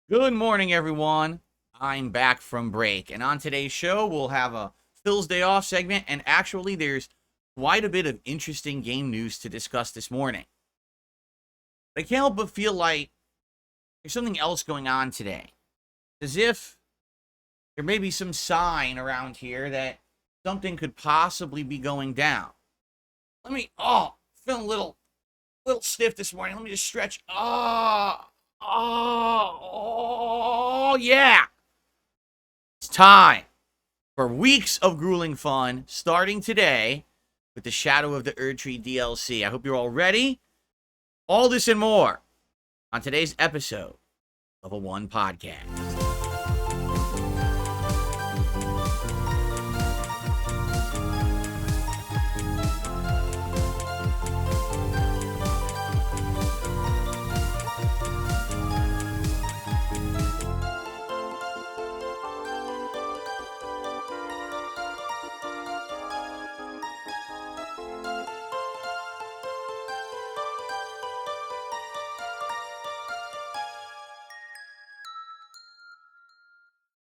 Good morning, everyone. I'm back from break, and on today's show, we'll have a Phil's Day Off segment, and actually, there's quite a bit of interesting game news to discuss this morning. But I can't help but feel like there's something else going on today. As if there may be some sign around here that something could possibly be going down. Feeling a little stiff this morning. Let me just stretch. Yeah. It's time for weeks of grueling fun, starting today with the Shadow of the Erdtree DLC. I hope you're all ready. All this and more on today's episode of a One Podcast.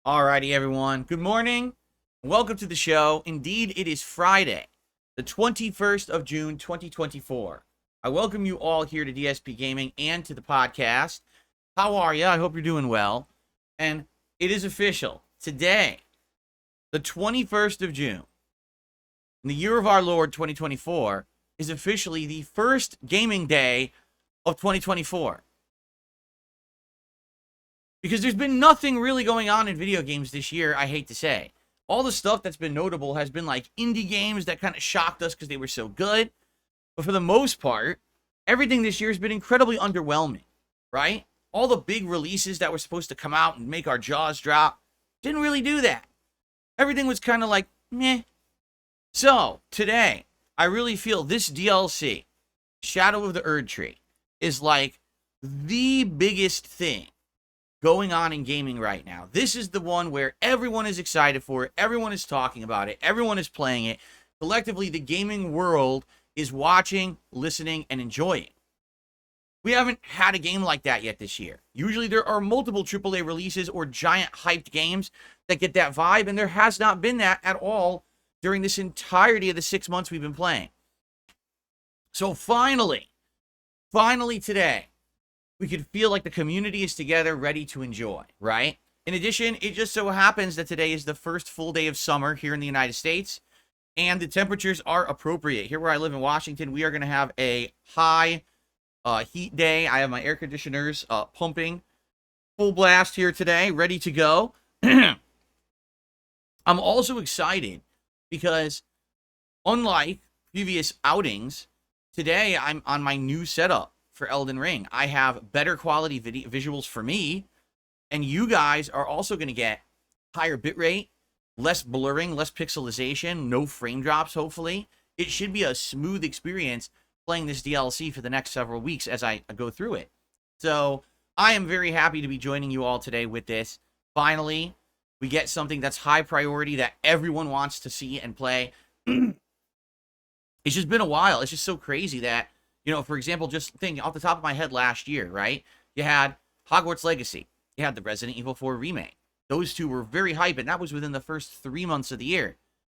Alrighty, everyone. Good morning. Welcome to the show. Indeed, it is Friday, the 21st of June, 2024. I welcome you all here to DSPGaming and to the podcast. How are you? I hope you're doing well. And it is official. Today, the 21st of June, in the year of our Lord, 2024, is officially the first gaming day of 2024. Because there's been nothing really going on in video games this year, I hate to say. All the stuff that's been notable has been like indie games that kind of shocked us because they were so good. But for the most part, everything this year has been incredibly underwhelming, right? All the big releases that were supposed to come out and make our jaws drop didn't really do that. Everything was kind of like, meh. So, today, I really feel this DLC, Shadow of the Erdtree, is like the biggest thing going on in gaming right now. This is the one where everyone is excited for it. Everyone is talking about it. Everyone is playing it. Collectively, the gaming world is watching, listening, and enjoying. We haven't had a game like that yet this year. Usually there are multiple AAA releases or giant hyped games that get that vibe, and there has not been that at all during this entirety of the 6 months we've been playing. So finally today, we could feel like the community is together, ready to enjoy, right? In addition, it just so happens that today is the first full day of summer here in the United States, and the temperatures are appropriate. Here where I live in Washington, we are going to have a high heat day. I have my air conditioners pumping full blast here today, ready to go. I'm also excited because unlike previous outings, today I'm on my new setup for Elden Ring. I have better quality visuals for me, and you guys are also going to get higher bitrate, less blurring, less pixelization, no frame drops, hopefully. It should be a smooth experience playing this DLC for the next several weeks as I go through it. So I am very happy to be joining you all today with this. Finally, we get something that's high priority that everyone wants to see and play. It's just been a while. It's just so crazy that, you know, for example, just think off the top of my head last year, right? You had Hogwarts Legacy. You had the Resident Evil 4 remake. Those two were very hype, and that was within the first 3 months of the year.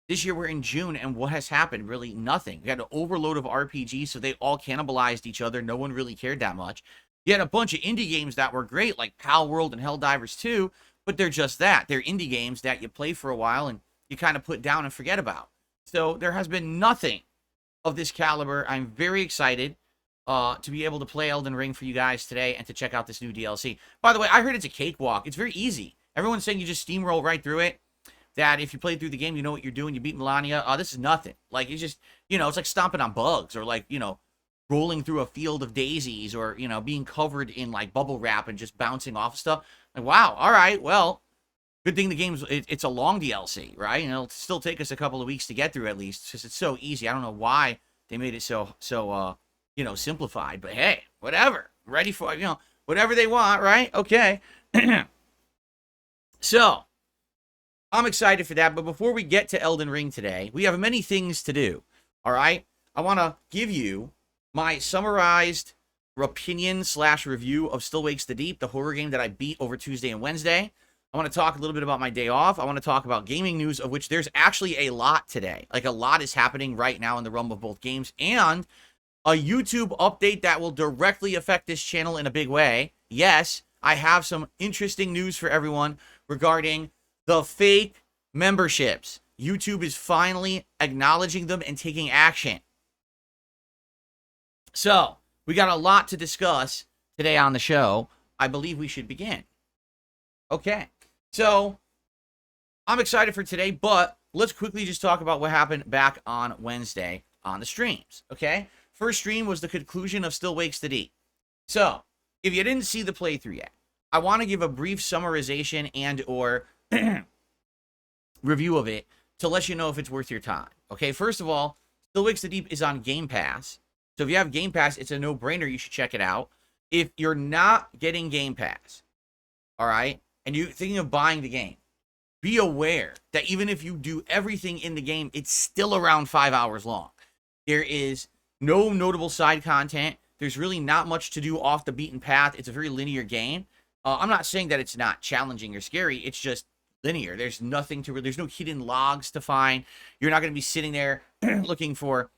This year we're in June, and what has happened? Really nothing. We had an overload of RPGs, so they all cannibalized each other. No one really cared that much. You had a bunch of indie games that were great, like Pal World and Helldivers 2, but they're just that. They're indie games that you play for a while and you kind of put down and forget about. So there has been nothing of this caliber. I'm very excited to be able to play Elden Ring for you guys today and to check out this new DLC. By the way, I heard it's a cakewalk. It's very easy. Everyone's saying you just steamroll right through it. That if you play through the game, you know what you're doing. You beat Melania. This is nothing. Like, it's just, you know, it's like stomping on bugs or like, you know, rolling through a field of daisies or, you know, being covered in like bubble wrap and just bouncing off stuff. Like, wow. All right. Well, good thing the game's, it's a long DLC, right? And it'll still take us a couple of weeks to get through at least because it's so easy. I don't know why they made it so you know, simplified, but hey, whatever. I'm ready for, you know, whatever they want, right? Okay. So, I'm excited for that, but before we get to Elden Ring today, we have many things to do, all right? I want to give you my summarized opinion slash review of Still Wakes the Deep, the horror game that I beat over Tuesday and Wednesday. I want to talk a little bit about my day off. I want to talk about gaming news, of which there's actually a lot today. Like, a lot is happening right now in the realm of both games, and a YouTube update that will directly affect this channel in a big way. Yes, I have some interesting news for everyone regarding the fake memberships. YouTube is finally acknowledging them and taking action. So, we got a lot to discuss today on the show. I believe we should begin. Okay, so I'm excited for today, but let's quickly just talk about what happened back on Wednesday on the streams, okay? First stream was the conclusion of Still Wakes the Deep. So, if you didn't see the playthrough yet, I want to give a brief summarization and or review of it to let you know if it's worth your time. Okay, first of all, Still Wakes the Deep is on Game Pass. So if you have Game Pass, it's a no-brainer. You should check it out. If you're not getting Game Pass, all right, and you're thinking of buying the game, be aware that even if you do everything in the game, it's still around 5 hours long. There is no notable side content. There's really not much to do off the beaten path. It's a very linear game. I'm not saying that it's not challenging or scary. It's just linear. There's nothing to, there's no hidden logs to find. You're not going to be sitting there looking for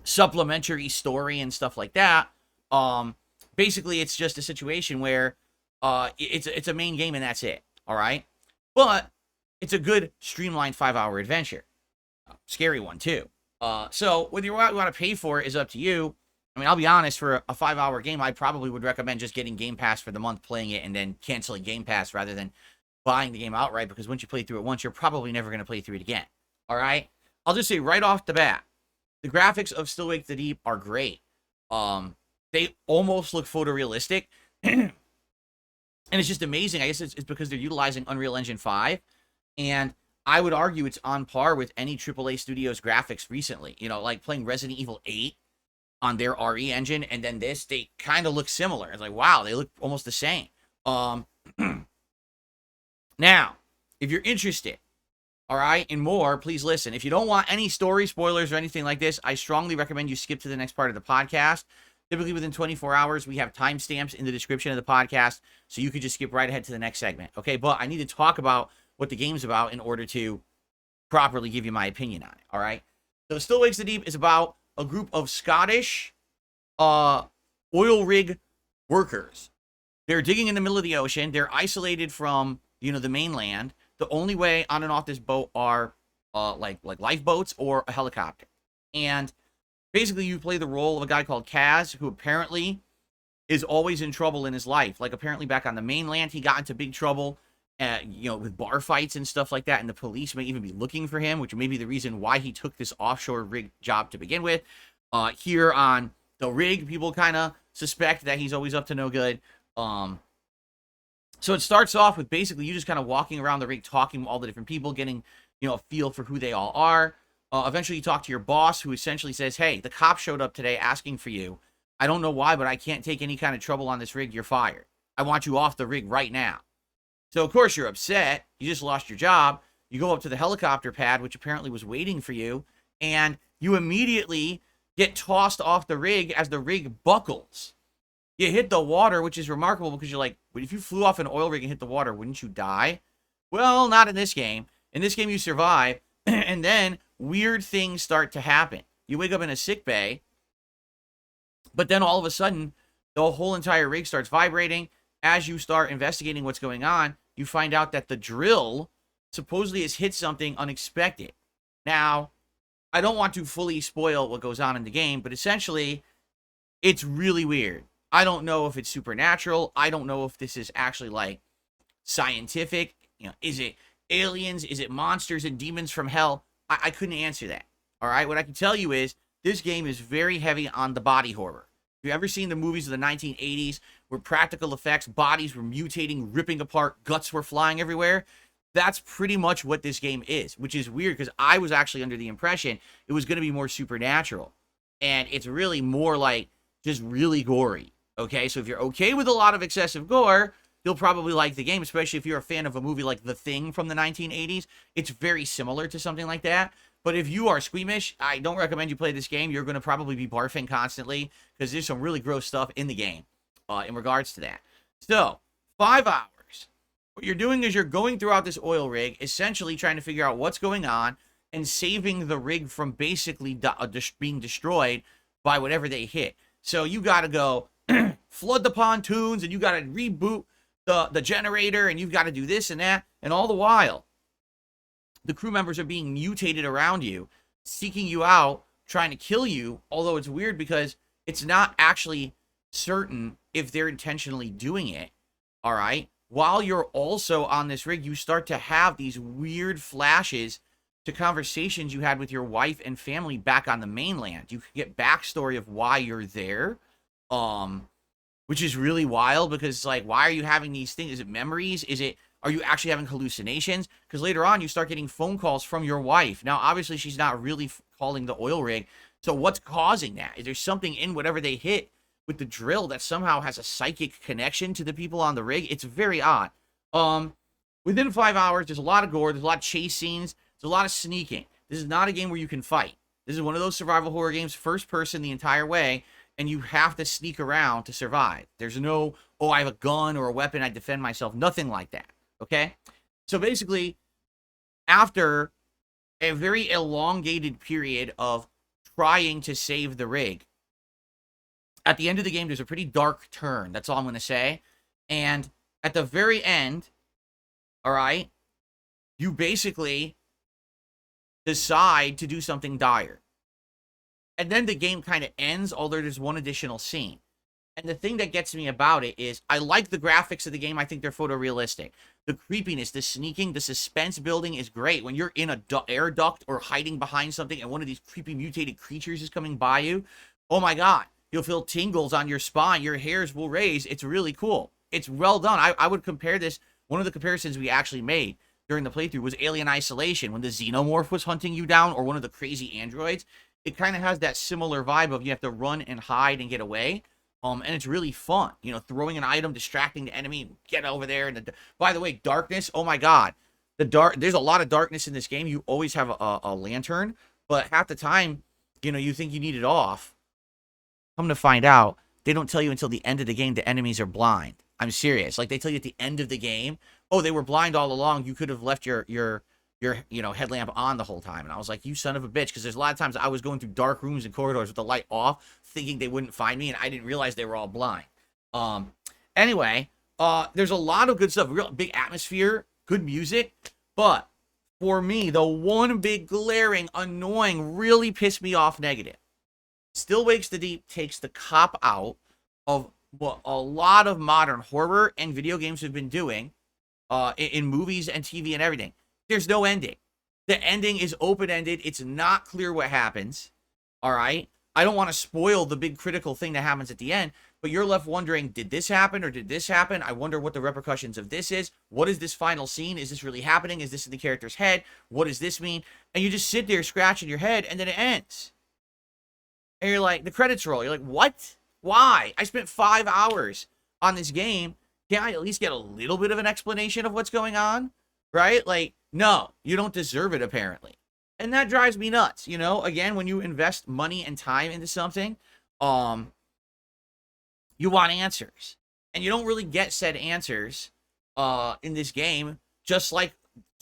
supplementary story and stuff like that. Basically, it's just a situation where it's a main game and that's it. All right, but it's a good streamlined 5-hour adventure. Scary one too. So whether you want to pay for it is up to you. I mean, I'll be honest, for a 5-hour game, I probably would recommend just getting Game Pass for the month, playing it, and then canceling Game Pass rather than buying the game outright, because once you play through it once, you're probably never going to play through it again. All right? I'll just say right off the bat, the graphics of Still Wake the Deep are great. They almost look photorealistic, and it's just amazing. I guess it's because they're utilizing Unreal Engine 5, and I would argue it's on par with any AAA studio's graphics recently. You know, like playing Resident Evil 8 on their RE engine, and then this, they kind of look similar. It's like, wow, they look almost the same. Now, if you're interested, all right, in more, please listen. If you don't want any story spoilers or anything like this, I strongly recommend you skip to the next part of the podcast. Typically within 24 hours, we have timestamps in the description of the podcast, so you could just skip right ahead to the next segment, okay? But I need to talk about what the game's about in order to properly give you my opinion on it, all right? So Still Wakes the Deep is about a group of Scottish oil rig workers. They're digging in the middle of the ocean. They're isolated from, you know, the mainland. The only way on and off this boat are like lifeboats or a helicopter. And basically you play the role of a guy called Kaz, who apparently is always in trouble in his life. Like, apparently back on the mainland, he got into big trouble, you know, with bar fights and stuff like that, and the police may even be looking for him, which may be the reason why he took this offshore rig job to begin with. Here on the rig, people kind of suspect that he's always up to no good. So it starts off with basically you just kind of walking around the rig, talking to all the different people, getting, you know, a feel for who they all are. Eventually you talk to your boss, who essentially says, hey, the cop showed up today asking for you. I don't know why, but I can't take any kind of trouble on this rig. You're fired. I want you off the rig right now. So, of course, you're upset. You just lost your job. You go up to the helicopter pad, which apparently was waiting for you, and you immediately get tossed off the rig as the rig buckles. You hit the water, which is remarkable because you're like, if you flew off an oil rig and hit the water, wouldn't you die? Well, not in this game. In this game, you survive, and then weird things start to happen. You wake up in a sick bay, but then all of a sudden, the whole entire rig starts vibrating. As you start investigating what's going on, you find out that the drill supposedly has hit something unexpected. Now, I don't want to fully spoil what goes on in the game, but essentially, it's really weird. I don't know if it's supernatural. I don't know if this is actually, like, scientific. You know, is it aliens? Is it monsters and demons from hell? I couldn't answer that. All right? What I can tell you is this game is very heavy on the body horror. If you've ever seen the movies of the 1980s where practical effects, bodies were mutating, ripping apart, guts were flying everywhere, that's pretty much what this game is, which is weird because I was actually under the impression it was going to be more supernatural. And it's really more like just really gory. Okay, so if you're okay with a lot of excessive gore, you'll probably like the game, especially if you're a fan of a movie like The Thing from the 1980s. It's very similar to something like that. But if you are squeamish, I don't recommend you play this game. You're going to probably be barfing constantly because there's some really gross stuff in the game in regards to that. So, 5 hours. What you're doing is you're going throughout this oil rig, essentially trying to figure out what's going on and saving the rig from basically being destroyed by whatever they hit. So you got to go flood the pontoons, and you got to reboot the generator, and you've got to do this and that. And all the while, the crew members are being mutated around you, seeking you out, trying to kill you. Although it's weird because it's not actually certain if they're intentionally doing it. All right. While you're also on this rig, you start to have these weird flashes to conversations you had with your wife and family back on the mainland. You can get backstory of why you're there, which is really wild because it's like, why are you having these things? Is it memories? Are you actually having hallucinations? Because later on, you start getting phone calls from your wife. Now, obviously, she's not really calling the oil rig. So what's causing that? Is there something in whatever they hit with the drill that somehow has a psychic connection to the people on the rig? It's very odd. Within 5 hours, there's a lot of gore. There's a lot of chase scenes. There's a lot of sneaking. This is not a game where you can fight. This is one of those survival horror games, first person the entire way, and you have to sneak around to survive. There's no, oh, I have a gun or a weapon, I defend myself. Nothing like that. Okay? So basically, after a very elongated period of trying to save the rig, at the end of the game, there's a pretty dark turn. That's all I'm going to say. And at the very end, all right, you basically decide to do something dire. And then the game kind of ends, although there's one additional scene. And the thing that gets me about it is I like the graphics of the game. I think they're photorealistic. The creepiness, the sneaking, the suspense building is great. When you're in a air duct or hiding behind something and one of these creepy mutated creatures is coming by you, oh my God, you'll feel tingles on your spine. Your hairs will raise. It's really cool. It's well done. I would compare this. One of the comparisons we actually made during the playthrough was Alien Isolation, when the xenomorph was hunting you down, or one of the crazy androids. It kind of has that similar vibe of you have to run and hide and get away. And it's really fun, you know, throwing an item, distracting the enemy, get over there. And by the way, darkness, oh my God, there's a lot of darkness in this game. You always have a lantern, but half the time, you know, you think you need it off. Come to find out, they don't tell you until the end of the game the enemies are blind. I'm serious. Like, they tell you at the end of the game, oh, they were blind all along. You could have left your you know, headlamp on the whole time. And I was like, you son of a bitch. Because there's a lot of times I was going through dark rooms and corridors with the light off, thinking they wouldn't find me, and I didn't realize they were all blind. Anyway, there's a lot of good stuff. Real big atmosphere, good music. But for me, the one big glaring, annoying, really pissed me off negative. Still Wakes the Deep takes the cop out of what a lot of modern horror and video games have been doing in movies and TV and everything. There's no ending. The ending is open-ended. It's not clear what happens. All right? I don't want to spoil the big critical thing that happens at the end, but you're left wondering, did this happen or did this happen? I wonder what the repercussions of this is. What is this final scene? Is this really happening? Is this in the character's head? What does this mean? And you just sit there scratching your head, and then it ends. And you're like, the credits roll. You're like, what? Why? I spent 5 hours on this game. Can't I at least get a little bit of an explanation of what's going on? Right? Like, no, you don't deserve it, apparently. And that drives me nuts. You know, again, when you invest money and time into something, you want answers. And you don't really get said answers in this game. Just like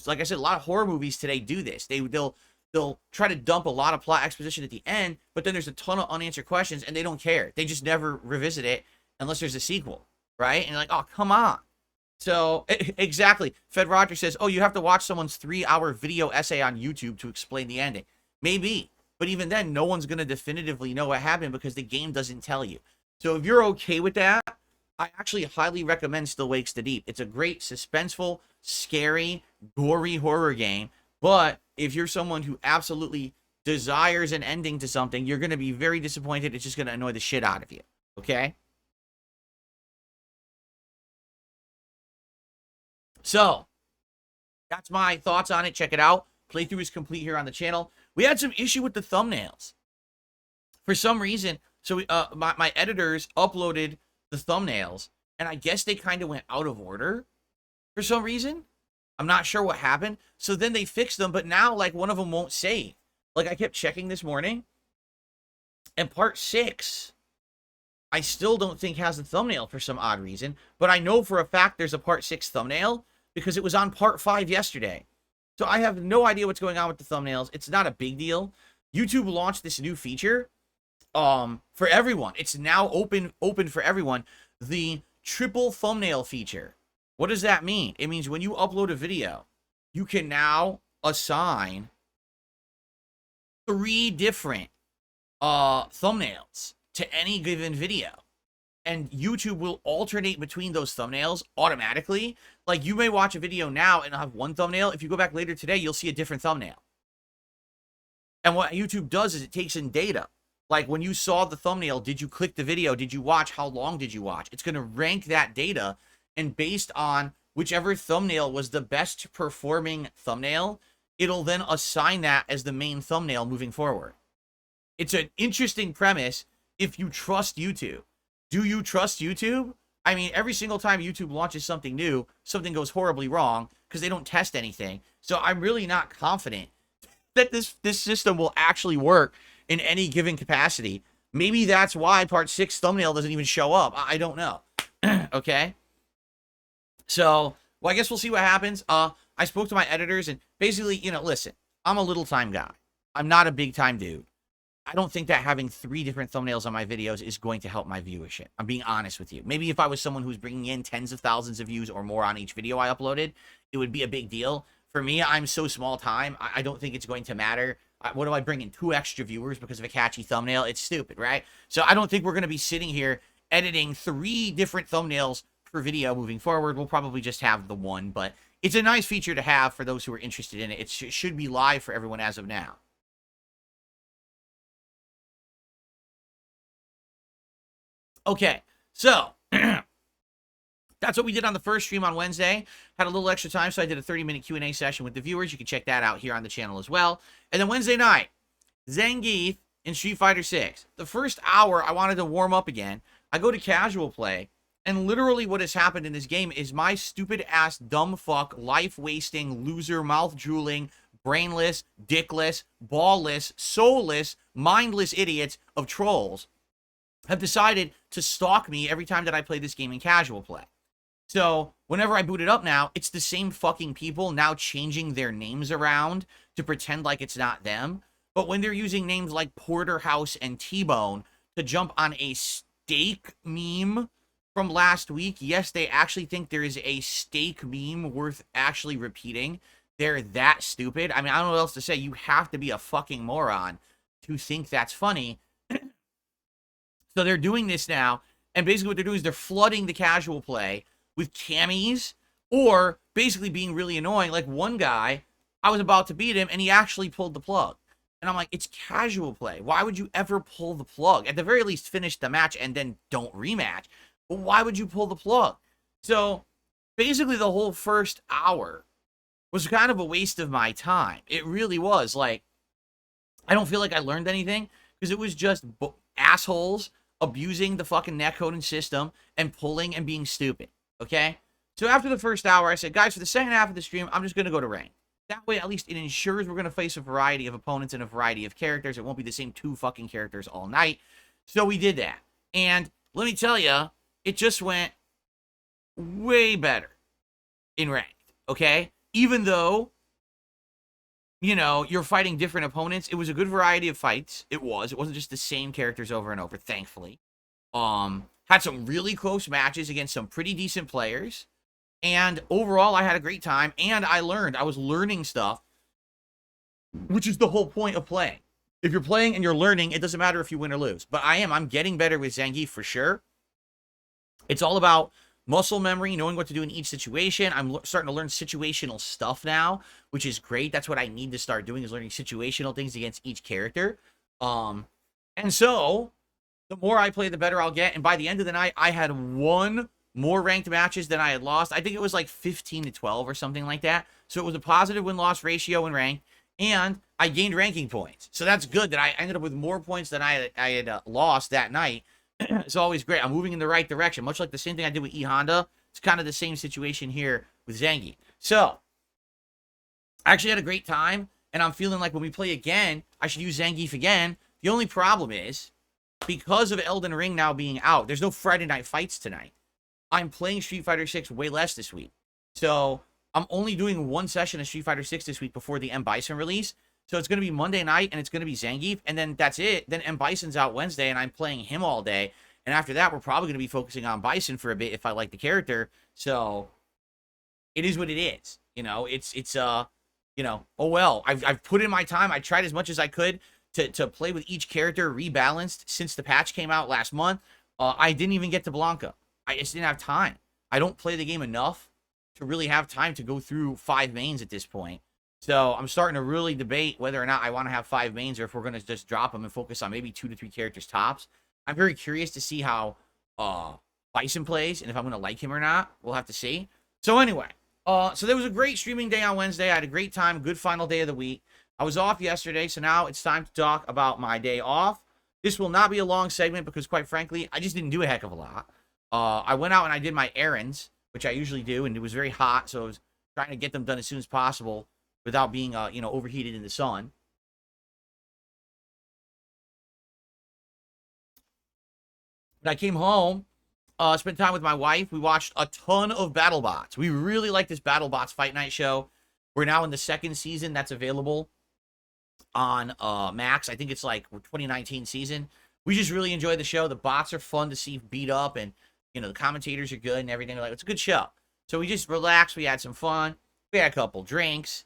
I said, a lot of horror movies today do this. They'll try to dump a lot of plot exposition at the end, but then there's a ton of unanswered questions, and they don't care. They just never revisit it unless there's a sequel, right? And you're like, oh, come on. So, exactly. Fed Rogers says, oh, you have to watch someone's 3-hour video essay on YouTube to explain the ending. Maybe. But even then, no one's going to definitively know what happened because the game doesn't tell you. So if you're okay with that, I actually highly recommend Still Wakes the Deep. It's a great, suspenseful, scary, gory horror game. But if you're someone who absolutely desires an ending to something, you're going to be very disappointed. It's just going to annoy the shit out of you. Okay? So, that's my thoughts on it. Check it out. Playthrough is complete here on the channel. We had some issue with the thumbnails. For some reason, so my editors uploaded the thumbnails, and I guess they kind of went out of order for some reason. I'm not sure what happened. So then they fixed them, but now, like, one of them won't save. Like, I kept checking this morning, and part 6, I still don't think has a thumbnail for some odd reason, but I know for a fact there's a part 6 thumbnail because it was on part 5 yesterday. So I have no idea what's going on with the thumbnails. It's not a big deal. YouTube launched this new feature for everyone. It's now open for everyone. The triple thumbnail feature. What does that mean? It means when you upload a video, you can now assign 3 different thumbnails to any given video. And YouTube will alternate between those thumbnails automatically. Like, you may watch a video now and have one thumbnail. If you go back later today, you'll see a different thumbnail. And what YouTube does is it takes in data. Like, when you saw the thumbnail, did you click the video? Did you watch? How long did you watch? It's going to rank that data, and based on whichever thumbnail was the best performing thumbnail, it'll then assign that as the main thumbnail moving forward. It's an interesting premise if you trust YouTube. Do you trust YouTube? I mean, every single time YouTube launches something new, something goes horribly wrong because they don't test anything. So I'm really not confident that this system will actually work in any given capacity. Maybe that's why part 6 thumbnail doesn't even show up. I don't know. Okay? So, well, I guess we'll see what happens. I spoke to my editors, and basically, listen, I'm a little time guy. I'm not a big time dude. I don't think that having 3 different thumbnails on my videos is going to help my viewership. I'm being honest with you. Maybe if I was someone who's bringing in tens of thousands of views or more on each video I uploaded, it would be a big deal. For me, I'm so small time, I don't think it's going to matter. What do I bring in? 2 extra viewers because of a catchy thumbnail? It's stupid, right? So I don't think we're going to be sitting here editing 3 different thumbnails per video moving forward. We'll probably just have the one, but it's a nice feature to have for those who are interested in it. It should be live for everyone as of now. Okay, so that's what we did on the first stream on Wednesday. Had a little extra time, so I did a 30-minute Q&A session with the viewers. You can check that out here on the channel as well. And then Wednesday night, Zangief in Street Fighter 6. The first hour, I wanted to warm up again. I go to casual play, and literally what has happened in this game is my stupid-ass, dumb fuck, life-wasting, loser, mouth-drooling, brainless, dickless, ballless, soulless, mindless idiots of trolls have decided to stalk me every time that I play this game in casual play. So whenever I boot it up now, it's the same fucking people now changing their names around to pretend like it's not them. But when they're using names like Porterhouse and T-Bone to jump on a steak meme from last week, yes, they actually think there is a steak meme worth actually repeating. They're that stupid. I mean, I don't know what else to say. You have to be a fucking moron to think that's funny. So they're doing this now, and basically what they're doing is they're flooding the casual play with camis, or basically being really annoying. Like one guy, I was about to beat him, and he actually pulled the plug. And I'm like, it's casual play. Why would you ever pull the plug? At the very least, finish the match and then don't rematch. But why would you pull the plug? So basically the whole first hour was kind of a waste of my time. It really was. Like, I don't feel like I learned anything because it was just assholes abusing the fucking netcoding system and pulling and being stupid, okay? So after the first hour, I said, guys, for the second half of the stream, I'm just going to go to rank. That way, at least it ensures we're going to face a variety of opponents and a variety of characters. It won't be the same 2 fucking characters all night. So we did that. And let me tell you, it just went way better in ranked, okay? Even though, you're fighting different opponents, it was a good variety of fights. It wasn't just the same characters over and over, thankfully. Had some really close matches against some pretty decent players. And overall, I had a great time, and I was learning stuff, which is the whole point of playing. If you're playing and you're learning, it doesn't matter if you win or lose. But I'm getting better with Zangief for sure. It's all about muscle memory, knowing what to do in each situation. I'm starting to learn situational stuff now, which is great. That's what I need to start doing, is learning situational things against each character. And so, the more I play, the better I'll get. And by the end of the night, I had 1 more ranked matches than I had lost. I think it was like 15-12 or something like that. So it was a positive win-loss ratio in ranked, and I gained ranking points. So that's good that I ended up with more points than I had lost that night. It's always great. I'm moving in the right direction, much like the same thing I did with E Honda. It's kind of the same situation here with Zangief. So I actually had a great time, and I'm feeling like when we play again, I should use Zangief again. The only problem is, because of Elden Ring now being out, there's no Friday night fights tonight. I'm playing Street Fighter 6 way less this week. So I'm only doing one session of Street Fighter 6 this week before the M. Bison release. So it's going to be Monday night, and it's going to be Zangief, and then that's it. Then M. Bison's out Wednesday, and I'm playing him all day. And after that, we're probably going to be focusing on Bison for a bit if I like the character. So it is what it is. You know, you know, oh well. I've put in my time. I tried as much as I could to play with each character rebalanced since the patch came out last month. I didn't even get to Blanca. I just didn't have time. I don't play the game enough to really have time to go through 5 mains at this point. So I'm starting to really debate whether or not I want to have 5 mains or if we're going to just drop them and focus on maybe 2 to 3 characters tops. I'm very curious to see how Bison plays and if I'm going to like him or not. We'll have to see. So anyway, so there was a great streaming day on Wednesday. I had a great time. Good final day of the week. I was off yesterday, so now it's time to talk about my day off. This will not be a long segment because, quite frankly, I just didn't do a heck of a lot. I went out and I did my errands, which I usually do, and it was very hot, so I was trying to get them done as soon as possible without being, you know, overheated in the sun. But I came home, spent time with my wife. We watched a ton of BattleBots. We really like this BattleBots Fight Night show. We're now in the 2nd season that's available on Max. I think it's like 2019 season. We just really enjoy the show. The bots are fun to see beat up, and you know the commentators are good and everything. Like, it's a good show. So we just relaxed. We had some fun. We had a couple drinks.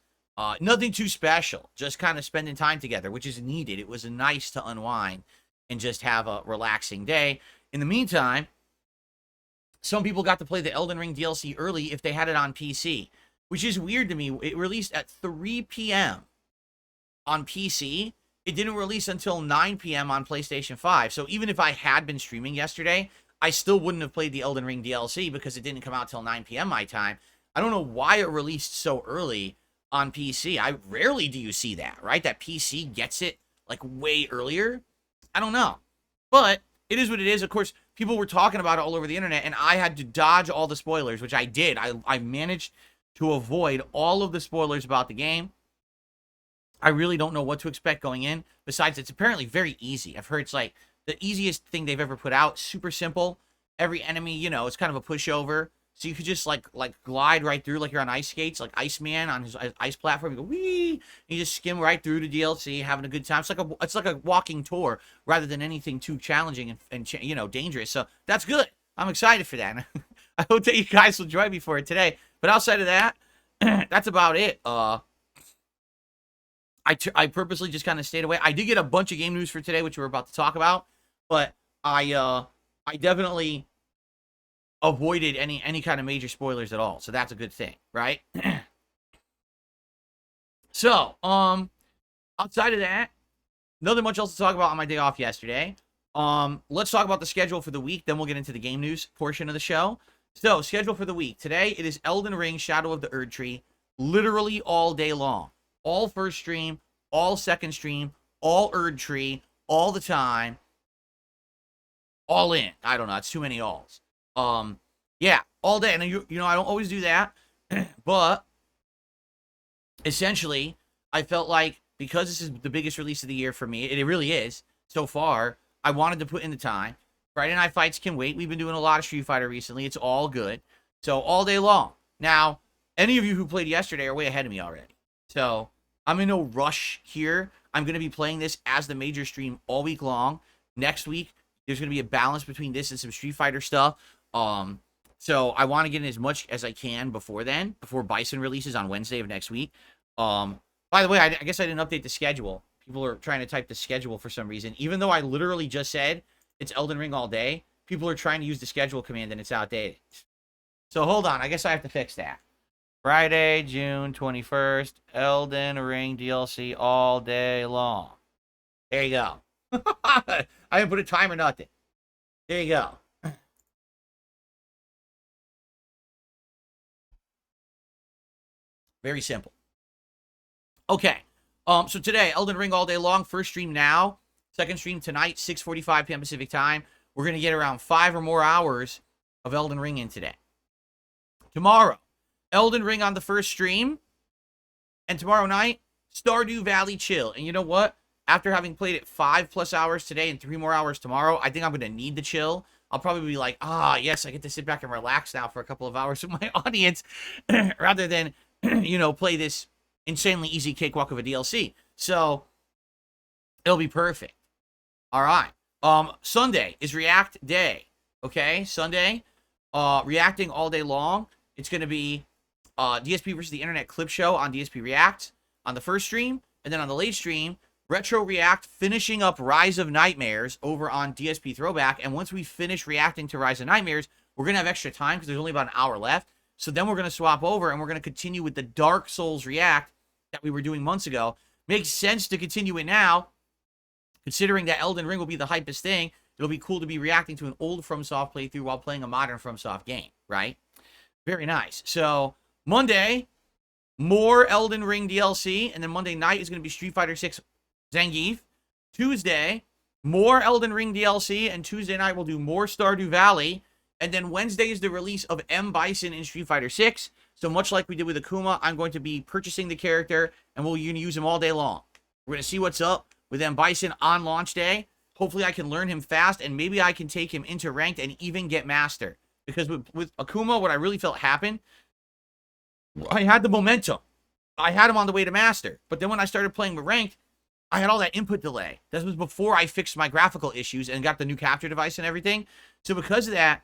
Nothing too special. Just kind of spending time together, which is needed. It was nice to unwind and just have a relaxing day. In the meantime, some people got to play the Elden Ring DLC early if they had it on PC, which is weird to me. It released at 3 p.m. on PC. It didn't release until 9 p.m. on PlayStation 5. So even if I had been streaming yesterday, I still wouldn't have played the Elden Ring DLC because it didn't come out till 9 p.m. my time. I don't know why it released so early on PC. I rarely do you see that, right? That PC gets it like way earlier. I don't know. But it is what it is. Of course, people were talking about it all over the internet, and I had to dodge all the spoilers, which I did. I managed to avoid all of the spoilers about the game. I really don't know what to expect going in. Besides, it's apparently very easy. I've heard it's like the easiest thing they've ever put out. Super simple. Every enemy, you know, it's kind of a pushover. So you could just like glide right through like you're on ice skates, like Iceman on his ice platform. You go wee, and you just skim right through the DLC, having a good time. It's like a walking tour rather than anything too challenging and you know, dangerous. So that's good. I'm excited for that. I hope that you guys will join me for it today. But outside of that, that's about it. I purposely just kind of stayed away. I did get a bunch of game news for today, which we're about to talk about, but I definitely avoided any kind of major spoilers at all. So that's a good thing, right? So, outside of that, nothing much else to talk about on my day off yesterday. Let's talk about the schedule for the week, then we'll get into the game news portion of the show. So, schedule for the week. Today, it is Elden Ring, Shadow of the Erdtree, literally all day long. All first stream, all second stream, all Erdtree, all the time. All in. I don't know. It's too many alls. Yeah, all day. And you know, I don't always do that. But essentially, I felt like because this is the biggest release of the year for me, and it really is so far, I wanted to put in the time. Friday Night Fights can wait. We've been doing a lot of Street Fighter recently. It's all good. So all day long. Now, any of you who played yesterday are way ahead of me already. So I'm in no rush here. I'm going to be playing this as the major stream all week long. Next week, there's going to be a balance between this and some Street Fighter stuff. So I want to get in as much as I can before then, before Bison releases on Wednesday of next week. By the way, I guess I didn't update the schedule. People are trying to type the schedule for some reason. Even though I literally just said it's Elden Ring all day, people are trying to use the schedule command and it's outdated. So hold on. I guess I have to fix that. Friday, June 21st, Elden Ring DLC all day long. There you go. I didn't put a time or nothing. There you go. Very simple. Okay. So today, Elden Ring all day long. First stream now. Second stream tonight, 6:45 p.m. Pacific time. We're going to get around 5 or more hours of Elden Ring in today. Tomorrow, Elden Ring on the first stream. And tomorrow night, Stardew Valley chill. And you know what? After having played it 5+ hours today and 3 more hours tomorrow, I think I'm going to need the chill. I'll probably be like, yes, I get to sit back and relax now for a couple of hours with my audience rather than, play this insanely easy cakewalk of a DLC. So it'll be perfect. All right. Sunday is React Day. Okay, Sunday, reacting all day long. It's going to be DSP versus the Internet Clip Show on DSP React on the first stream, and then on the late stream, Retro React finishing up Rise of Nightmares over on DSP Throwback. And once we finish reacting to Rise of Nightmares, we're going to have extra time because there's only about an hour left. So then we're going to swap over and we're going to continue with the Dark Souls React that we were doing months ago. Makes sense to continue it now, considering that Elden Ring will be the hypest thing. It'll be cool to be reacting to an old FromSoft playthrough while playing a modern FromSoft game, right? Very nice. So Monday, more Elden Ring DLC, and then Monday night is going to be Street Fighter 6 Zangief. Tuesday, more Elden Ring DLC, and Tuesday night we'll do more Stardew Valley. And then Wednesday is the release of M. Bison in Street Fighter 6. So much like we did with Akuma, I'm going to be purchasing the character, and we'll use him all day long. We're going to see what's up with M. Bison on launch day. Hopefully I can learn him fast, and maybe I can take him into ranked and even get master. Because with Akuma, what I really felt happened, I had the momentum. I had him on the way to master. But then when I started playing with ranked, I had all that input delay. This was before I fixed my graphical issues and got the new capture device and everything. So because of that,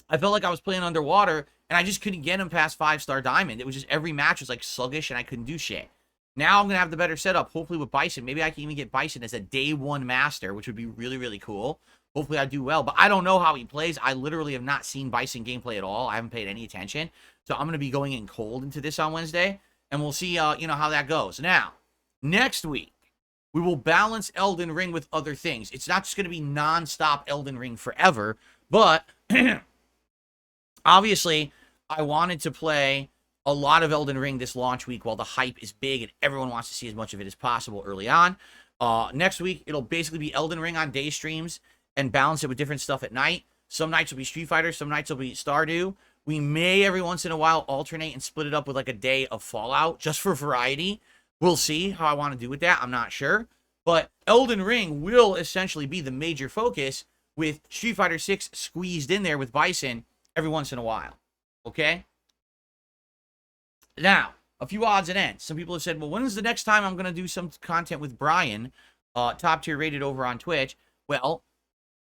I felt like I was playing underwater, and I just couldn't get him past 5-star diamond. It was just every match was like sluggish, and I couldn't do shit. Now I'm going to have the better setup, hopefully with Bison. Maybe I can even get Bison as a day 1 master, which would be really, really cool. Hopefully I do well, but I don't know how he plays. I literally have not seen Bison gameplay at all. I haven't paid any attention. So I'm going to be going in cold into this on Wednesday, and we'll see, how that goes. Now, next week, we will balance Elden Ring with other things. It's not just going to be non-stop Elden Ring forever, but obviously, I wanted to play a lot of Elden Ring this launch week while the hype is big and everyone wants to see as much of it as possible early on. Next week, it'll basically be Elden Ring on day streams and balance it with different stuff at night. Some nights will be Street Fighter, some nights will be Stardew. We may every once in a while alternate and split it up with like a day of Fallout just for variety. We'll see how I want to do with that. I'm not sure. But Elden Ring will essentially be the major focus with Street Fighter 6 squeezed in there with Bison every once in a while. Okay? Now, a few odds and ends. Some people have said, well, when is the next time I'm going to do some content with Brian, top tier rated over on Twitch? Well,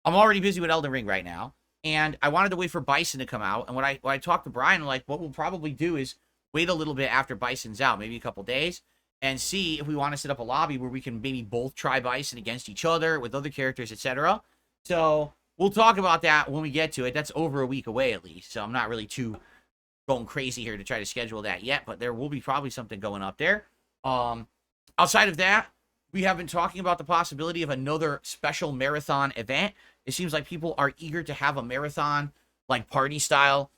I'm already busy with Elden Ring right now, and I wanted to wait for Bison to come out. And when I talked to Brian, I'm like, what we'll probably do is wait a little bit after Bison's out, maybe a couple days, and see if we want to set up a lobby where we can maybe both try Bison against each other with other characters, etc. So we'll talk about that when we get to it. That's over a week away at least, so I'm not really too going crazy here to try to schedule that yet, but there will be probably something going up there. Outside of that, we have been talking about the possibility of another special marathon event. It seems like people are eager to have a marathon, like party-style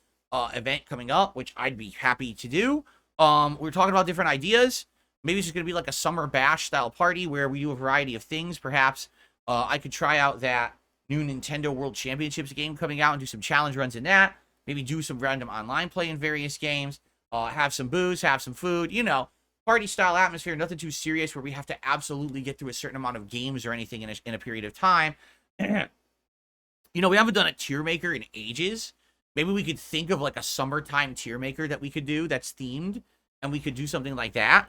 event coming up, which I'd be happy to do. We're talking about different ideas. Maybe it's just going to be like a summer bash-style party where we do a variety of things. Perhaps I could try out that new Nintendo World Championships game coming out and do some challenge runs in that. Maybe do some random online play in various games. Have some booze, have some food, party-style atmosphere, nothing too serious where we have to absolutely get through a certain amount of games or anything in a period of time. We haven't done a tier maker in ages. Maybe we could think of like a summertime tier maker that we could do that's themed, and we could do something like that,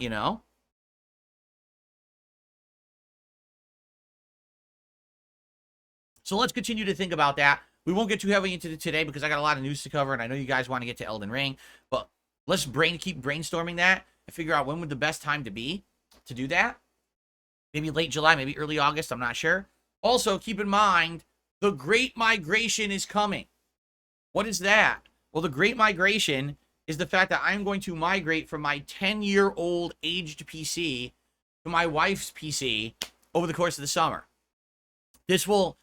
So let's continue to think about that. We won't get too heavily into it today because I got a lot of news to cover, and I know you guys want to get to Elden Ring, but let's keep brainstorming that and figure out when would the best time to be to do that. Maybe late July, maybe early August, I'm not sure. Also, keep in mind, the Great Migration is coming. What is that? Well, the Great Migration is the fact that I'm going to migrate from my 10-year-old aged PC to my wife's PC over the course of the summer. This will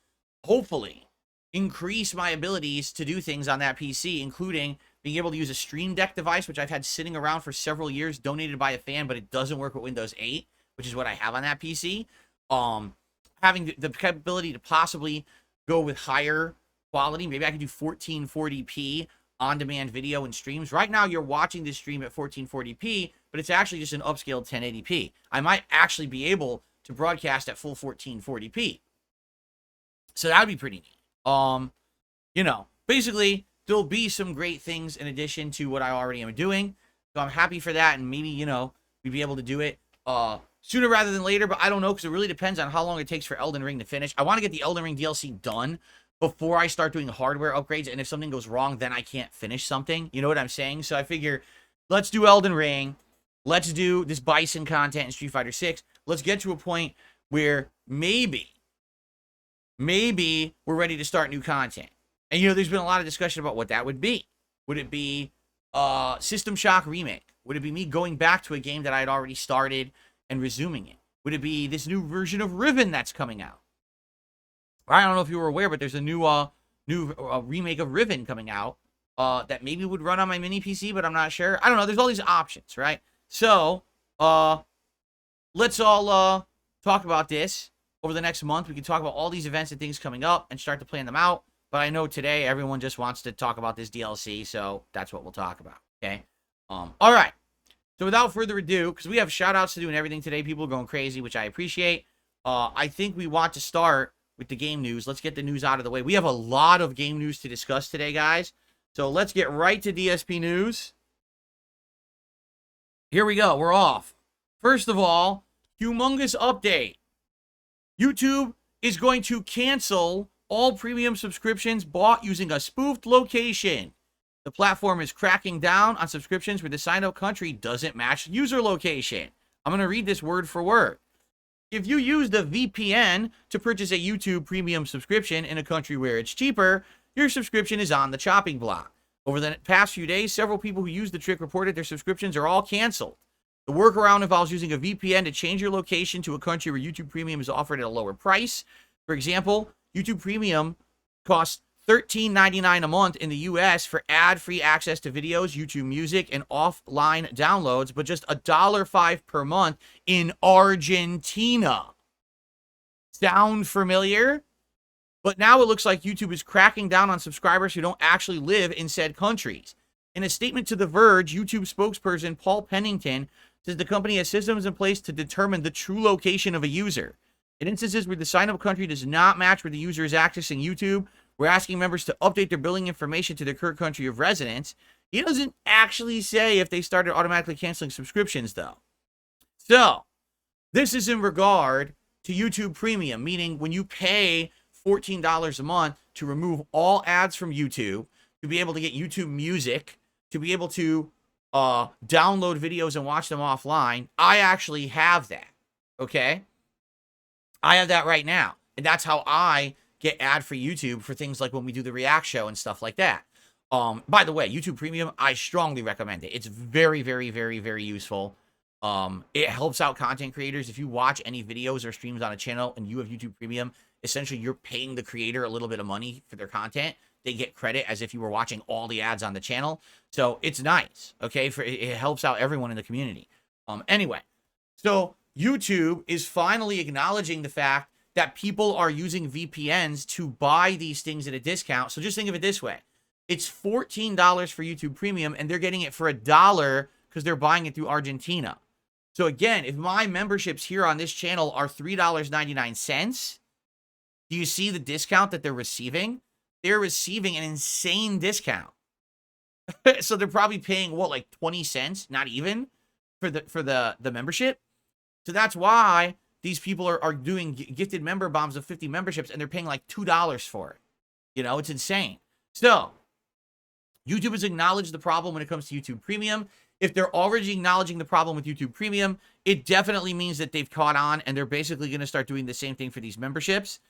hopefully increase my abilities to do things on that PC, including being able to use a Stream Deck device, which I've had sitting around for several years, donated by a fan, but it doesn't work with Windows 8, which is what I have on that PC. Having the capability to possibly go with higher quality. Maybe I could do 1440p on-demand video and streams. Right now, you're watching this stream at 1440p, but it's actually just an upscaled 1080p. I might actually be able to broadcast at full 1440p. So that would be pretty neat. You know, basically, there'll be some great things in addition to what I already am doing. So I'm happy for that, and maybe, you know, we'd be able to do it sooner rather than later, but I don't know, because it really depends on how long it takes for Elden Ring to finish. I want to get the Elden Ring DLC done before I start doing hardware upgrades, and if something goes wrong, then I can't finish something. You know what I'm saying? So I figure, let's do Elden Ring. Let's do this Bison content in Street Fighter 6. Let's get to a point where maybe we're ready to start new content. And, you know, there's been a lot of discussion about what that would be. Would it be System Shock Remake? Would it be me going back to a game that I had already started and resuming it? Would it be this new version of Riven that's coming out? I don't know if you were aware, but there's a new remake of Riven coming out that maybe would run on my mini PC, but I'm not sure. I don't know. There's all these options, right? So, let's all talk about this over the next month. We can talk about all these events and things coming up and start to plan them out. But I know today everyone just wants to talk about this DLC, so that's what we'll talk about, okay? All right. So without further ado, because we have shout-outs to do and everything today, people are going crazy, which I appreciate. I think we want to start with the game news. Let's get the news out of the way. We have a lot of game news to discuss today, guys. So let's get right to DSP news. Here we go. We're off. First of all, humongous update. YouTube is going to cancel all premium subscriptions bought using a spoofed location. The platform is cracking down on subscriptions where the sign-up country doesn't match user location. I'm going to read this word for word. If you used a VPN to purchase a YouTube premium subscription in a country where it's cheaper, your subscription is on the chopping block. Over the past few days, several people who used the trick reported their subscriptions are all canceled. The workaround involves using a VPN to change your location to a country where YouTube Premium is offered at a lower price. For example, YouTube Premium costs $13.99 a month in the US for ad-free access to videos, YouTube Music, and offline downloads, but just $1.05 per month in Argentina. Sound familiar? But now it looks like YouTube is cracking down on subscribers who don't actually live in said countries. In a statement to The Verge, YouTube spokesperson Paul Pennington says the company has systems in place to determine the true location of a user. In instances where the sign-up country does not match where the user is accessing YouTube, we're asking members to update their billing information to their current country of residence. He doesn't actually say if they started automatically canceling subscriptions, though. So, this is in regard to YouTube Premium, meaning when you pay $14 a month to remove all ads from YouTube, to be able to get YouTube Music, to be able to download videos and watch them offline. I actually have that, okay? I have that right now, and that's how I get ad-free YouTube for things like when we do the React show and stuff like that. By the way, YouTube Premium, I strongly recommend it. It's very, very, very, very useful. It helps out content creators. If you watch any videos or streams on a channel and you have YouTube Premium, essentially you're paying the creator a little bit of money for their content. They get credit as if you were watching all the ads on the channel. So it's nice, okay? It helps out everyone in the community. Anyway, so YouTube is finally acknowledging the fact that people are using VPNs to buy these things at a discount. So just think of it this way. It's $14 for YouTube Premium, and they're getting it for $1 because they're buying it through Argentina. So again, if my memberships here on this channel are $3.99, do you see the discount that they're receiving? They're receiving an insane discount. So they're probably paying, what, like 20 cents? Not even for the membership. So that's why these people are doing gifted member bombs of 50 memberships, and they're paying like $2 for it. You know, it's insane. So, YouTube has acknowledged the problem when it comes to YouTube Premium. If they're already acknowledging the problem with YouTube Premium, it definitely means that they've caught on, and they're basically going to start doing the same thing for these memberships.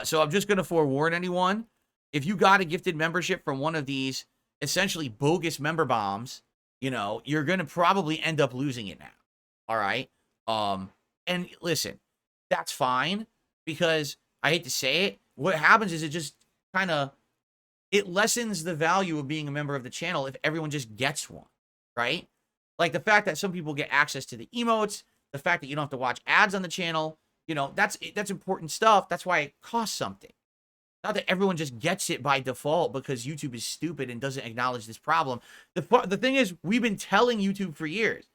So I'm just going to forewarn anyone. If you got a gifted membership from one of these essentially bogus member bombs, you know, you're going to probably end up losing it now. All right? And listen, that's fine, because I hate to say it, what happens is it just kind of, it lessens the value of being a member of the channel if everyone just gets one, right? Like the fact that some people get access to the emotes, the fact that you don't have to watch ads on the channel, you know, that's important stuff. That's why it costs something. Not that everyone just gets it by default because YouTube is stupid and doesn't acknowledge this problem. The thing is, we've been telling YouTube for years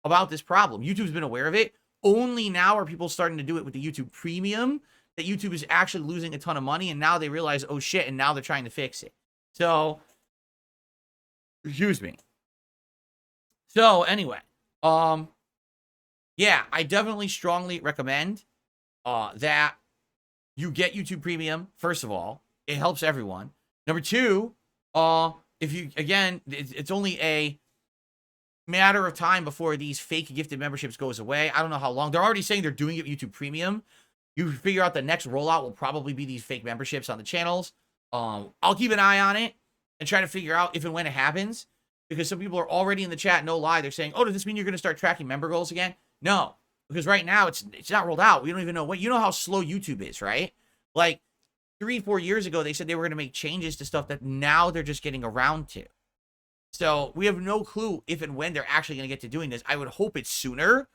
about this problem. YouTube's been aware of it. Only now are people starting to do it with the YouTube Premium, that YouTube is actually losing a ton of money, and now they realize, oh shit, and now they're trying to fix it. So, excuse me. So, anyway, yeah, I definitely strongly recommend that you get YouTube Premium. First of all, it helps everyone. Number two, if you, again, it's only a matter of time before these fake gifted memberships goes away. I don't know how long. They're already saying they're doing it with YouTube Premium. You figure out the next rollout will probably be these fake memberships on the channels. I'll keep an eye on it and try to figure out if and when it happens, because some people are already in the chat, no lie, they're saying, oh, does this mean you're going to start tracking member goals again? No, because right now it's not rolled out. We don't even know what, you know how slow YouTube is, right? Like 3-4 years ago, they said they were going to make changes to stuff that now they're just getting around to. So we have no clue if and when they're actually going to get to doing this. I would hope it's sooner.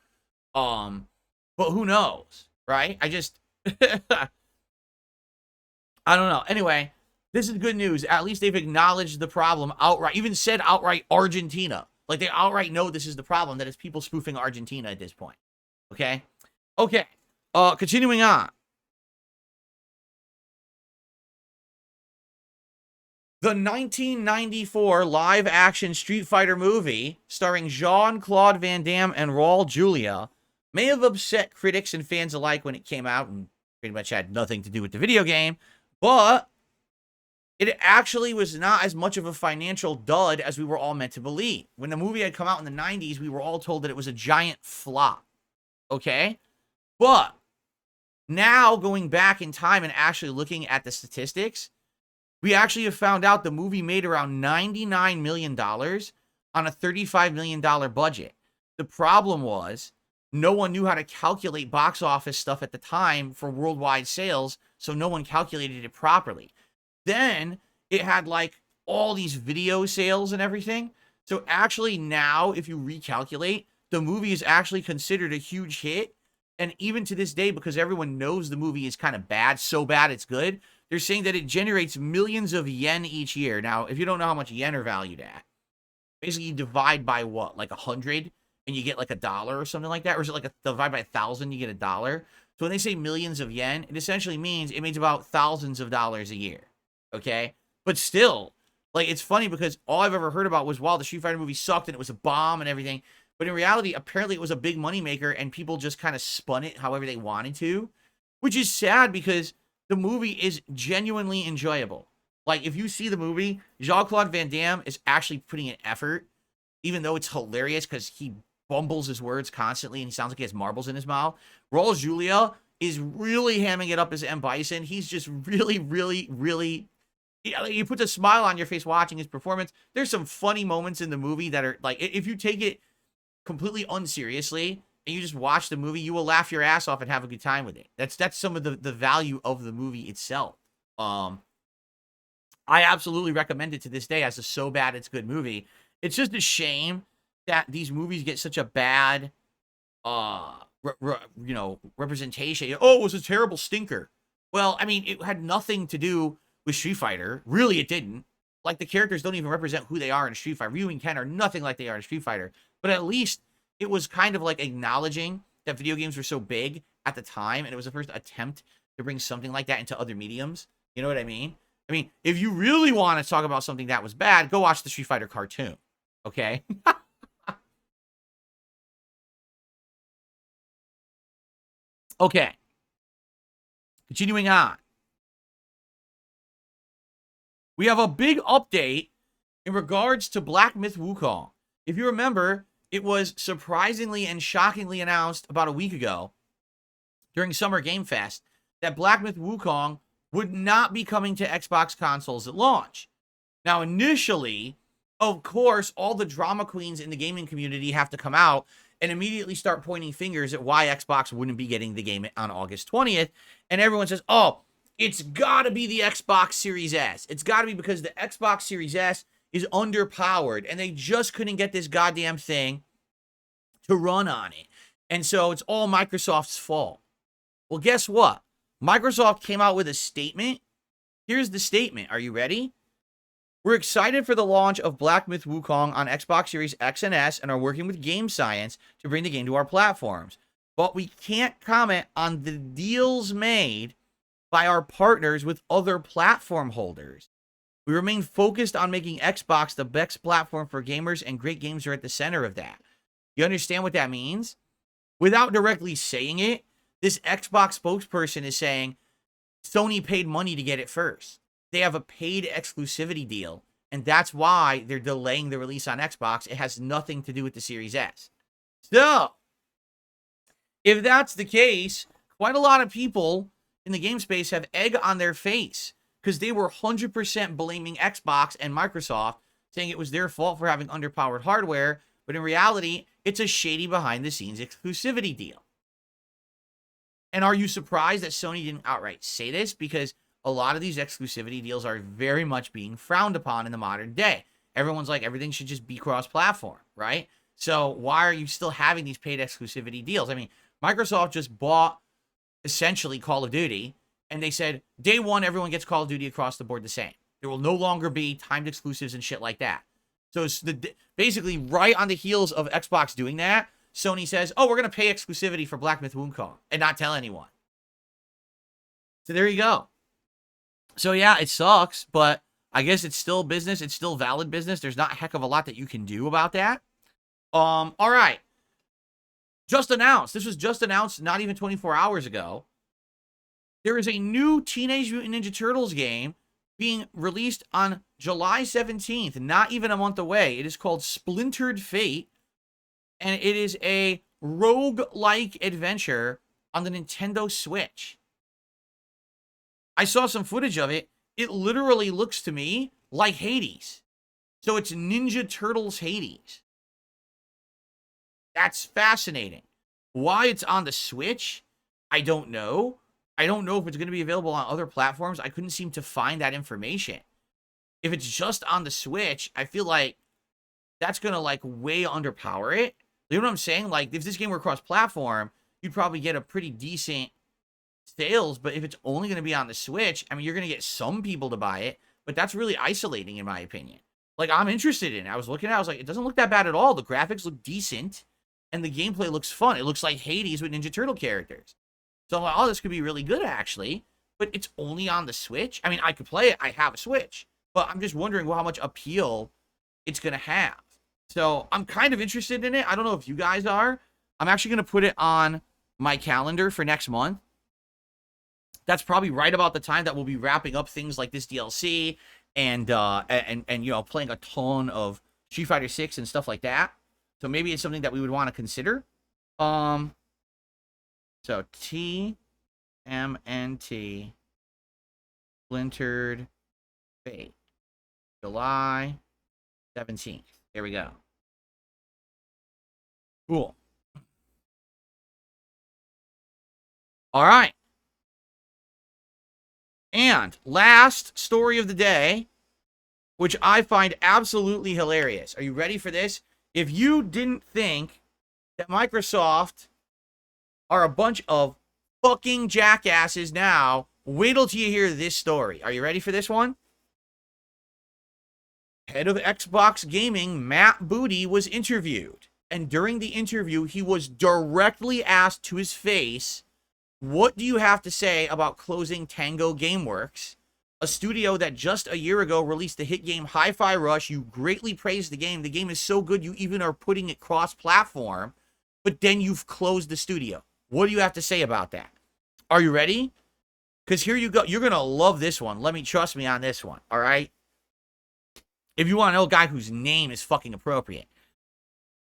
But who knows, right? I don't know. Anyway, this is good news. At least they've acknowledged the problem outright. Even said outright Argentina. Like, they outright know this is the problem, that it's people spoofing Argentina at this point. Okay? Okay. Continuing on. The 1994 live-action Street Fighter movie, starring Jean-Claude Van Damme and Raul Julia, may have upset critics and fans alike when it came out, and pretty much had nothing to do with the video game, but it actually was not as much of a financial dud as we were all meant to believe. When the movie had come out in the 90s, we were all told that it was a giant flop, okay? But now, going back in time and actually looking at the statistics, we actually have found out the movie made around $99 million on a $35 million budget. The problem was, no one knew how to calculate box office stuff at the time for worldwide sales, so no one calculated it properly. Then it had like all these video sales and everything. So actually now, if you recalculate, the movie is actually considered a huge hit. And even to this day, because everyone knows the movie is kind of bad, so bad it's good, they're saying that it generates millions of yen each year. Now, if you don't know how much yen are valued at, basically you divide by what, like 100, and you get like $1 or something like that? Or is it like divide by 1,000, you get $1? So when they say millions of yen, it essentially means it means about thousands of dollars a year. Okay? But still, like, it's funny because all I've ever heard about was, wow, the Street Fighter movie sucked and it was a bomb and everything. But in reality, apparently it was a big moneymaker and people just kind of spun it however they wanted to, which is sad because the movie is genuinely enjoyable. Like, if you see the movie, Jean-Claude Van Damme is actually putting in effort, even though it's hilarious because he bumbles his words constantly and he sounds like he has marbles in his mouth. Raul Julia is really hamming it up as M. Bison. He's just really, really, really... He puts a smile on your face watching his performance. There's some funny moments in the movie that are, like, if you take it completely unseriously and you just watch the movie, you will laugh your ass off and have a good time with it. That's some of the value of the movie itself. I absolutely recommend it to this day as a so bad it's good movie. It's just a shame that these movies get such a bad representation. Oh, it was a terrible stinker. Well, I mean, it had nothing to do with Street Fighter. Really, it didn't. Like, the characters don't even represent who they are in Street Fighter. Ryu and Ken are nothing like they are in Street Fighter. But at least it was kind of like acknowledging that video games were so big at the time, and it was the first attempt to bring something like that into other mediums. You know what I mean? I mean, if you really want to talk about something that was bad, go watch the Street Fighter cartoon. Okay? Okay. Continuing on. We have a big update in regards to Black Myth Wukong. If you remember, it was surprisingly and shockingly announced about a week ago during Summer Game Fest that Black Myth Wukong would not be coming to Xbox consoles at launch. Now, initially, of course, all the drama queens in the gaming community have to come out and immediately start pointing fingers at why Xbox wouldn't be getting the game on August 20th. And everyone says, oh, it's got to be the Xbox Series S. It's got to be because the Xbox Series S is underpowered, and they just couldn't get this goddamn thing to run on it. And so it's all Microsoft's fault. Well, guess what? Microsoft came out with a statement Here's the statement. Are you ready? We're excited for the launch of Black Myth Wukong on Xbox Series X and S and are working with Game Science to bring the game to our platforms. But we can't comment on the deals made by our partners with other platform holders. We remain focused on making Xbox the best platform for gamers, and great games are at the center of that. You understand what that means? Without directly saying it, this Xbox spokesperson is saying Sony paid money to get it first. They have a paid exclusivity deal, and that's why they're delaying the release on Xbox. It has nothing to do with the Series S. So, if that's the case, quite a lot of people in the game space have egg on their face because they were 100% blaming Xbox and Microsoft, saying it was their fault for having underpowered hardware, but in reality, it's a shady behind-the-scenes exclusivity deal. And are you surprised that Sony didn't outright say this? Because a lot of these exclusivity deals are very much being frowned upon in the modern day. Everyone's like, everything should just be cross-platform, right? So why are you still having these paid exclusivity deals? I mean, Microsoft just bought, essentially, Call of Duty, and they said, day one, everyone gets Call of Duty across the board the same. There will no longer be timed exclusives and shit like that. So it's basically right on the heels of Xbox doing that, Sony says, oh, we're going to pay exclusivity for Black Myth Wukong and not tell anyone. So there you go. So yeah, it sucks, but I guess it's still business. It's still valid business. There's not a heck of a lot that you can do about that. All right. Just announced. This was just announced not even 24 hours ago. There is a new Teenage Mutant Ninja Turtles game being released on July 17th, not even a month away. It is called Splintered Fate, and it is a rogue-like adventure on the Nintendo Switch. I saw some footage of it. It literally looks to me like Hades. So it's Ninja Turtles Hades. That's fascinating. Why it's on the Switch, I don't know. I don't know if it's going to be available on other platforms. I couldn't seem to find that information. If it's just on the Switch, I feel like that's going to, like, way underpower it. You know what I'm saying? Like, if this game were cross-platform, you'd probably get a pretty decent sales, but if it's only going to be on the Switch, I mean, you're going to get some people to buy it, but that's really isolating in my opinion. Like, I'm interested in it. I was looking at it, I was like, it doesn't look that bad at all. The graphics look decent, and the gameplay looks fun. It looks like Hades with Ninja Turtle characters. So I'm like, oh, this could be really good, actually, but it's only on the Switch. I mean, I could play it. I have a Switch, but I'm just wondering how much appeal it's going to have. So I'm kind of interested in it. I don't know if you guys are. I'm actually going to put it on my calendar for next month. That's probably right about the time that we'll be wrapping up things like this DLC and you know, playing a ton of Street Fighter 6 and stuff like that. So maybe it's something that we would want to consider. So TMNT Splintered Fate, July 17th. There we go. Cool. All right. And last story of the day, which I find absolutely hilarious. Are you ready for this? If you didn't think that Microsoft are a bunch of fucking jackasses now, wait till you hear this story. Are you ready for this one? Head of Xbox Gaming, Matt Booty, was interviewed. And during the interview, he was directly asked to his face, what do you have to say about closing Tango Gameworks, a studio that just a year ago released the hit game Hi-Fi Rush? You greatly praised the game. The game is so good you even are putting it cross-platform, but then you've closed the studio. What do you have to say about that? Are you ready? Because here you go. You're going to love this one. Trust me on this one, all right? If you want to know a guy whose name is fucking appropriate.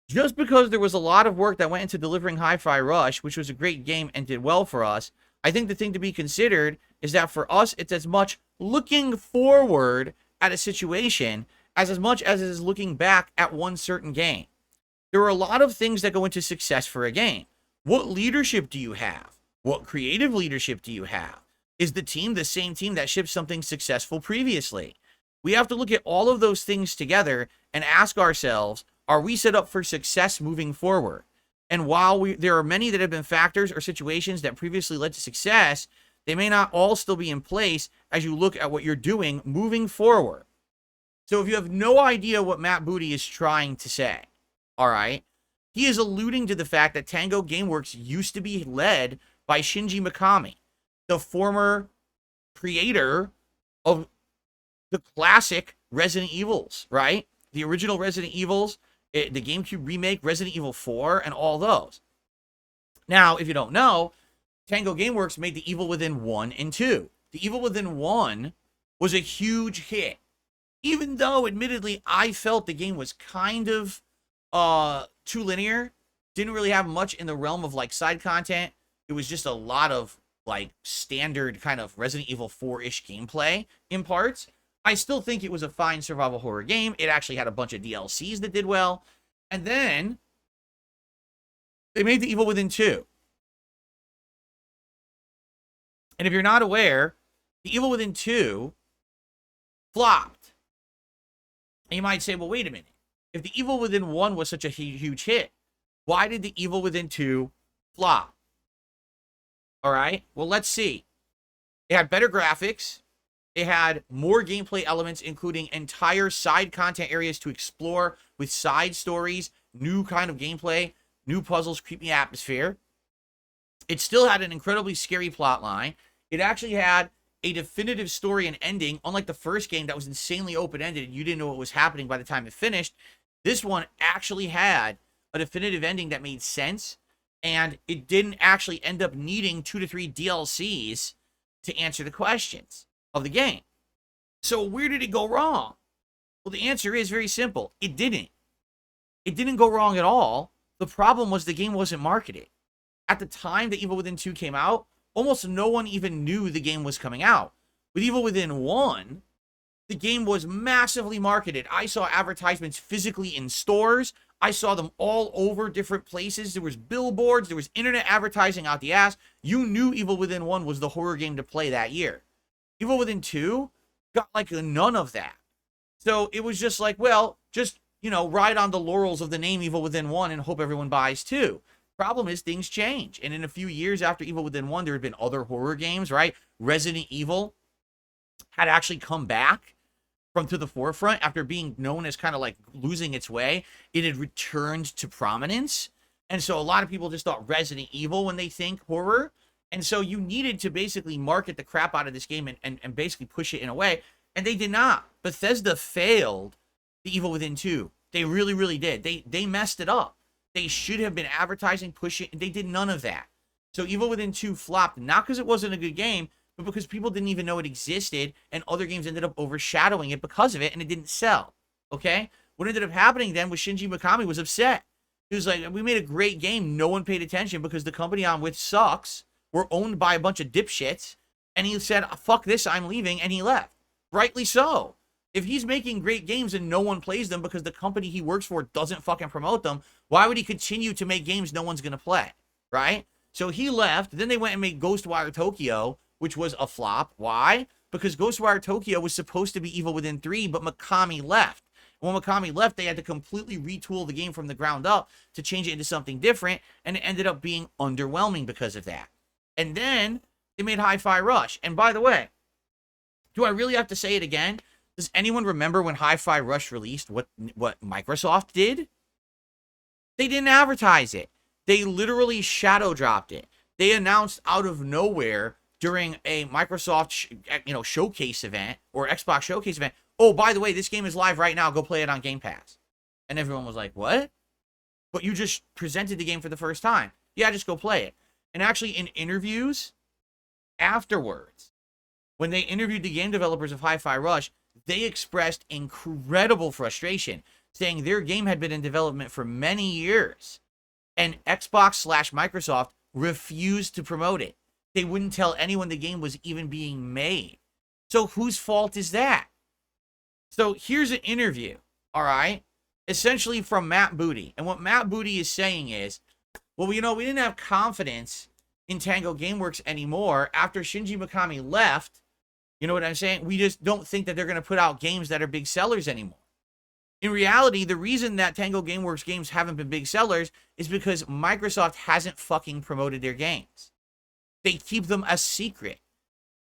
Just because there was a lot of work that went into delivering Hi-Fi Rush, which was a great game and did well for us, I think the thing to be considered is that for us, it's as much looking forward at a situation as much as it is looking back at one certain game. There are a lot of things that go into success for a game. What leadership do you have? What creative leadership do you have? Is the team the same team that shipped something successful previously? We have to look at all of those things together and ask ourselves, are we set up for success moving forward? And while there are many that have been factors or situations that previously led to success, They may not all still be in place as you look at what you're doing moving forward. So if you have no idea what Matt Booty is trying to say, all right, he is alluding to the fact that Tango Gameworks used to be led by Shinji Mikami, the former creator of the classic Resident Evils, right? The original Resident Evils, the GameCube remake, Resident Evil 4, and all those. Now, if you don't know, Tango Gameworks made The Evil Within 1 and 2. The Evil Within 1 was a huge hit. Even though, admittedly, I felt the game was kind of too linear. Didn't really have much in the realm of, like, side content. It was just a lot of, like, standard kind of Resident Evil 4-ish gameplay in parts. I still think it was a fine survival horror game. It actually had a bunch of DLCs that did well. And then they made The Evil Within 2. And if you're not aware, The Evil Within 2 flopped. And you might say, well, wait a minute. If The Evil Within 1 was such a huge hit, why did The Evil Within 2 flop? All right, well, let's see. It had better graphics. It had more gameplay elements, including entire side content areas to explore with side stories, new kind of gameplay, new puzzles, creepy atmosphere. It still had an incredibly scary plot line. It actually had a definitive story and ending, unlike the first game that was insanely open-ended and you didn't know what was happening by the time it finished. This one actually had a definitive ending that made sense, and it didn't actually end up needing 2 to 3 DLCs to answer the questions of the game. So where did it go wrong? Well, the answer is very simple. It didn't. It didn't go wrong at all. The problem was the game wasn't marketed. At the time that Evil Within 2 came out, almost no one even knew the game was coming out. With Evil Within 1, the game was massively marketed. I saw advertisements physically in stores. I saw them all over different places. There was billboards. There was internet advertising out the ass. You knew Evil Within 1 was the horror game to play that year. Evil Within 2 got like none of that. So it was just like, well, just, you know, ride on the laurels of the name Evil Within 1 and hope everyone buys 2. Problem is, things change. And in a few years after Evil Within 1, there had been other horror games, right? Resident Evil had actually come back to the forefront after being known as kind of like losing its way. It had returned to prominence. And so a lot of people just thought Resident Evil when they think horror. And so you needed to basically market the crap out of this game and basically push it in a way. And they did not. Bethesda failed the Evil Within 2. They really, really did. They messed it up. They should have been advertising, pushing. They did none of that. So Evil Within 2 flopped, not because it wasn't a good game, but because people didn't even know it existed, and other games ended up overshadowing it because of it, and it didn't sell. Okay? What ended up happening then was Shinji Mikami was upset. He was like, we made a great game. No one paid attention because the company I'm with sucks. We're owned by a bunch of dipshits. And he said, fuck this, I'm leaving, and he left. Rightly so. If he's making great games and no one plays them because the company he works for doesn't fucking promote them, why would he continue to make games no one's going to play, right? So he left. Then they went and made Ghostwire Tokyo, which was a flop. Why? Because Ghostwire Tokyo was supposed to be Evil Within 3, but Mikami left. When Mikami left, they had to completely retool the game from the ground up to change it into something different, and it ended up being underwhelming because of that. And then they made Hi-Fi Rush. And by the way, do I really have to say it again? Does anyone remember when Hi-Fi Rush released what Microsoft did? They didn't advertise it. They literally shadow dropped it. They announced out of nowhere during a Microsoft showcase event or Xbox showcase event, oh, by the way, this game is live right now. Go play it on Game Pass. And everyone was like, what? But you just presented the game for the first time. Yeah, just go play it. And actually in interviews afterwards, when they interviewed the game developers of Hi-Fi Rush, they expressed incredible frustration, saying their game had been in development for many years, and Xbox/Microsoft refused to promote it. They wouldn't tell anyone the game was even being made. So whose fault is that? So here's an interview, all right, essentially from Matt Booty. And what Matt Booty is saying is, well, we didn't have confidence in Tango Gameworks anymore after Shinji Mikami left. You know what I'm saying? We just don't think that they're going to put out games that are big sellers anymore. In reality, the reason that Tango Gameworks games haven't been big sellers is because Microsoft hasn't fucking promoted their games. They keep them a secret.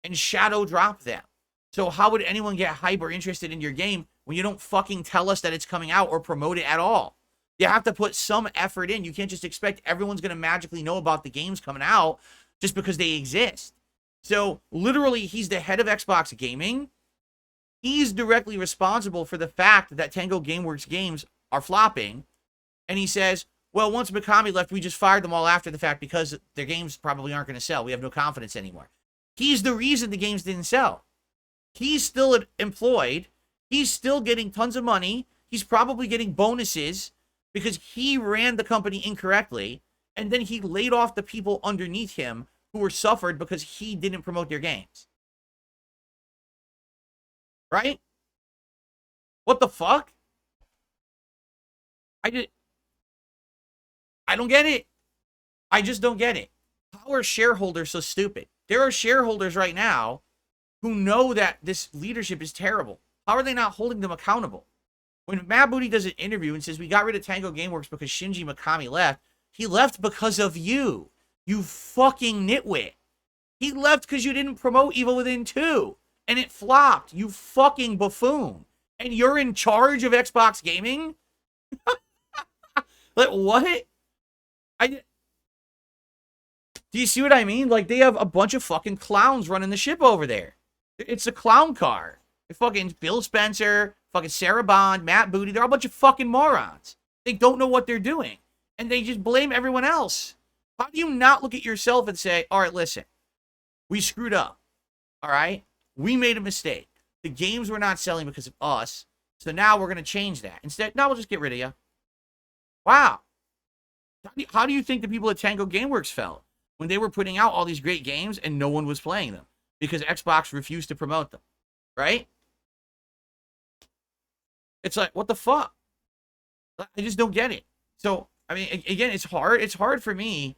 and shadow drop them. So how would anyone get hype or interested in your game when you don't fucking tell us that it's coming out or promote it at all? You have to put some effort in. You can't just expect everyone's going to magically know about the games coming out just because they exist. So literally, he's the head of Xbox Gaming. He's directly responsible for the fact that Tango Gameworks games are flopping. And he says, well, once Mikami left, we just fired them all after the fact because their games probably aren't going to sell. We have no confidence anymore. He's the reason the games didn't sell. He's still employed. He's still getting tons of money. He's probably getting bonuses because he ran the company incorrectly. And then he laid off the people underneath him who were suffered because he didn't promote their games. Right? What the fuck? I don't get it. I just don't get it. How are shareholders so stupid? There are shareholders right now who know that this leadership is terrible. How are they not holding them accountable? When Matt Booty does an interview and says, we got rid of Tango Gameworks because Shinji Mikami left, he left because of you. You fucking nitwit. He left because you didn't promote Evil Within 2. And it flopped. You fucking buffoon. And you're in charge of Xbox Gaming? Like, what? Do you see what I mean? Like, they have a bunch of fucking clowns running the ship over there. It's a clown car. Fucking Bill Spencer, fucking Sarah Bond, Matt Booty. They're all a bunch of fucking morons. They don't know what they're doing. And they just blame everyone else. How do you not look at yourself and say, all right, listen, we screwed up. All right? We made a mistake. The games were not selling because of us. So now we're going to change that. Instead, no, we'll just get rid of you. Wow. How do you think the people at Tango Gameworks felt when they were putting out all these great games and no one was playing them because Xbox refused to promote them? Right? It's like, what the fuck? I just don't get it. So, I mean, again, it's hard. It's hard for me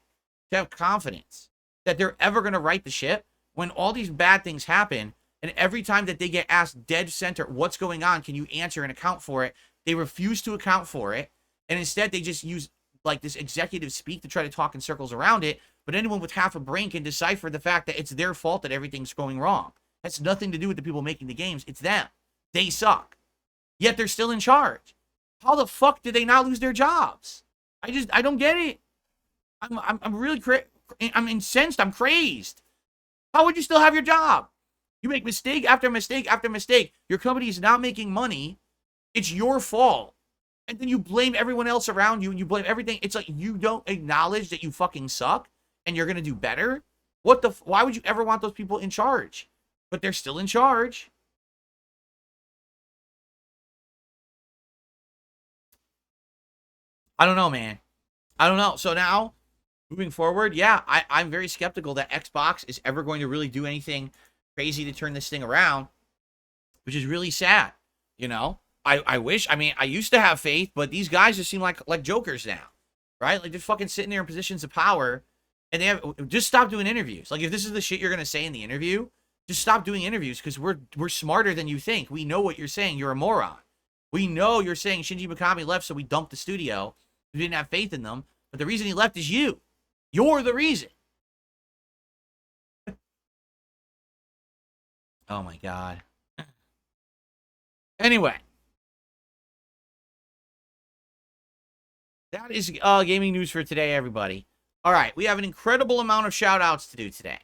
to have confidence that they're ever going to right the ship when all these bad things happen. And every time that they get asked dead center, what's going on? Can you answer and account for it? They refuse to account for it. And instead, they just use like this executive speak to try to talk in circles around it. But anyone with half a brain can decipher the fact that it's their fault that everything's going wrong. That's nothing to do with the people making the games. It's them. They suck. Yet they're still in charge. How the fuck did they not lose their jobs? I don't get it. I'm really I'm incensed. I'm crazed. How would you still have your job? You make mistake after mistake after mistake. Your company is not making money. It's your fault. And then you blame everyone else around you and you blame everything. It's like you don't acknowledge that you fucking suck and you're going to do better. Why would you ever want those people in charge? But they're still in charge. I don't know, man. I don't know. So now, moving forward, yeah, I'm very skeptical that Xbox is ever going to really do anything crazy to turn this thing around, which is really sad. You know, I wish. I mean, I used to have faith, but these guys just seem like jokers now, right? Like they're fucking sitting there in positions of power, and they have just stop doing interviews. Like if this is the shit you're gonna say in the interview, just stop doing interviews because we're smarter than you think. We know what you're saying. You're a moron. We know you're saying Shinji Mikami left, so we dumped the studio. We didn't have faith in them, but the reason he left is you. You're the reason. Oh my god. Anyway. That is gaming news for today, everybody. All right, we have an incredible amount of shout-outs to do today.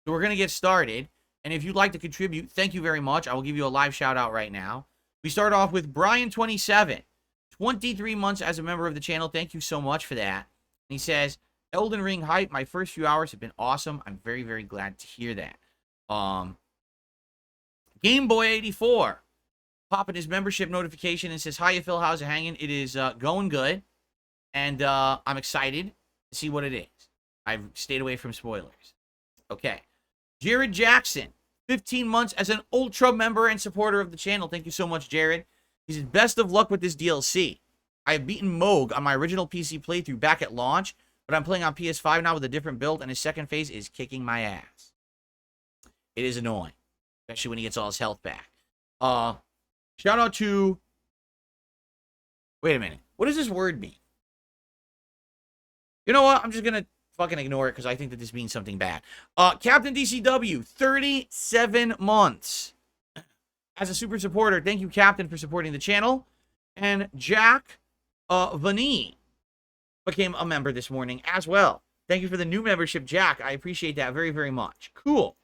So we're going to get started. And if you'd like to contribute, thank you very much. I will give you a live shout-out right now. We start off with Brian27. 23 months as a member of the channel. Thank you so much for that. And he says, Elden Ring hype. My first few hours have been awesome. I'm very, very glad to hear that. Gameboy84 popping his membership notification and says, hi, Phil. How's it hanging? It is going good. And I'm excited to see what it is. I've stayed away from spoilers. Okay. Jared Jackson. 15 months as an ultra member and supporter of the channel. Thank you so much, Jared. He says, best of luck with this DLC. I have beaten Moog on my original PC playthrough back at launch, but I'm playing on PS5 now with a different build, and his second phase is kicking my ass. It is annoying, especially when he gets all his health back. Shout out to... Wait a minute. What does this word mean? You know what? I'm just going to fucking ignore it because I think that this means something bad. Captain DCW, 37 months as a super supporter. Thank you, Captain, for supporting the channel. And Jack Vani became a member this morning as well. Thank you for the new membership, Jack. I appreciate that very, very much. Cool.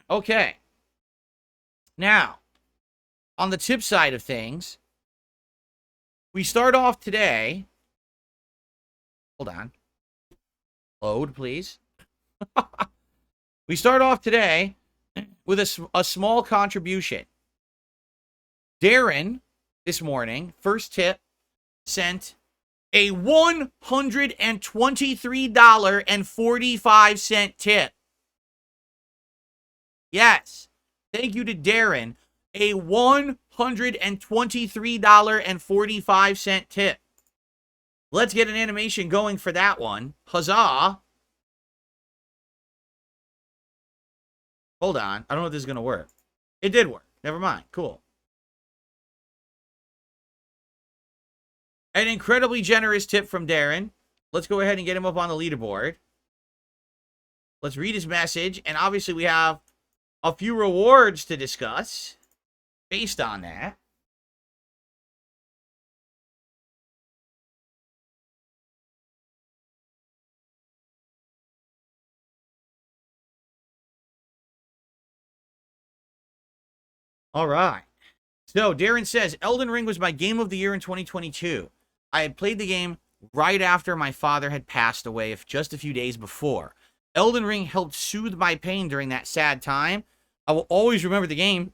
Okay. Now, on the tip side of things, we start off today. Hold on. Load, please. We start off today with a small contribution. Darren, this morning, first tip, sent a $123.45 tip. Yes. Thank you to Darren. A $123.45 tip. Let's get an animation going for that one. Huzzah. Hold on. I don't know if this is going to work. It did work. Never mind. Cool. An incredibly generous tip from Darren. Let's go ahead and get him up on the leaderboard. Let's read his message. And obviously we have a few rewards to discuss based on that. All right. So, Darren says, Elden Ring was my game of the year in 2022. I had played the game right after my father had passed away just a few days before. Elden Ring helped soothe my pain during that sad time. I will always remember the game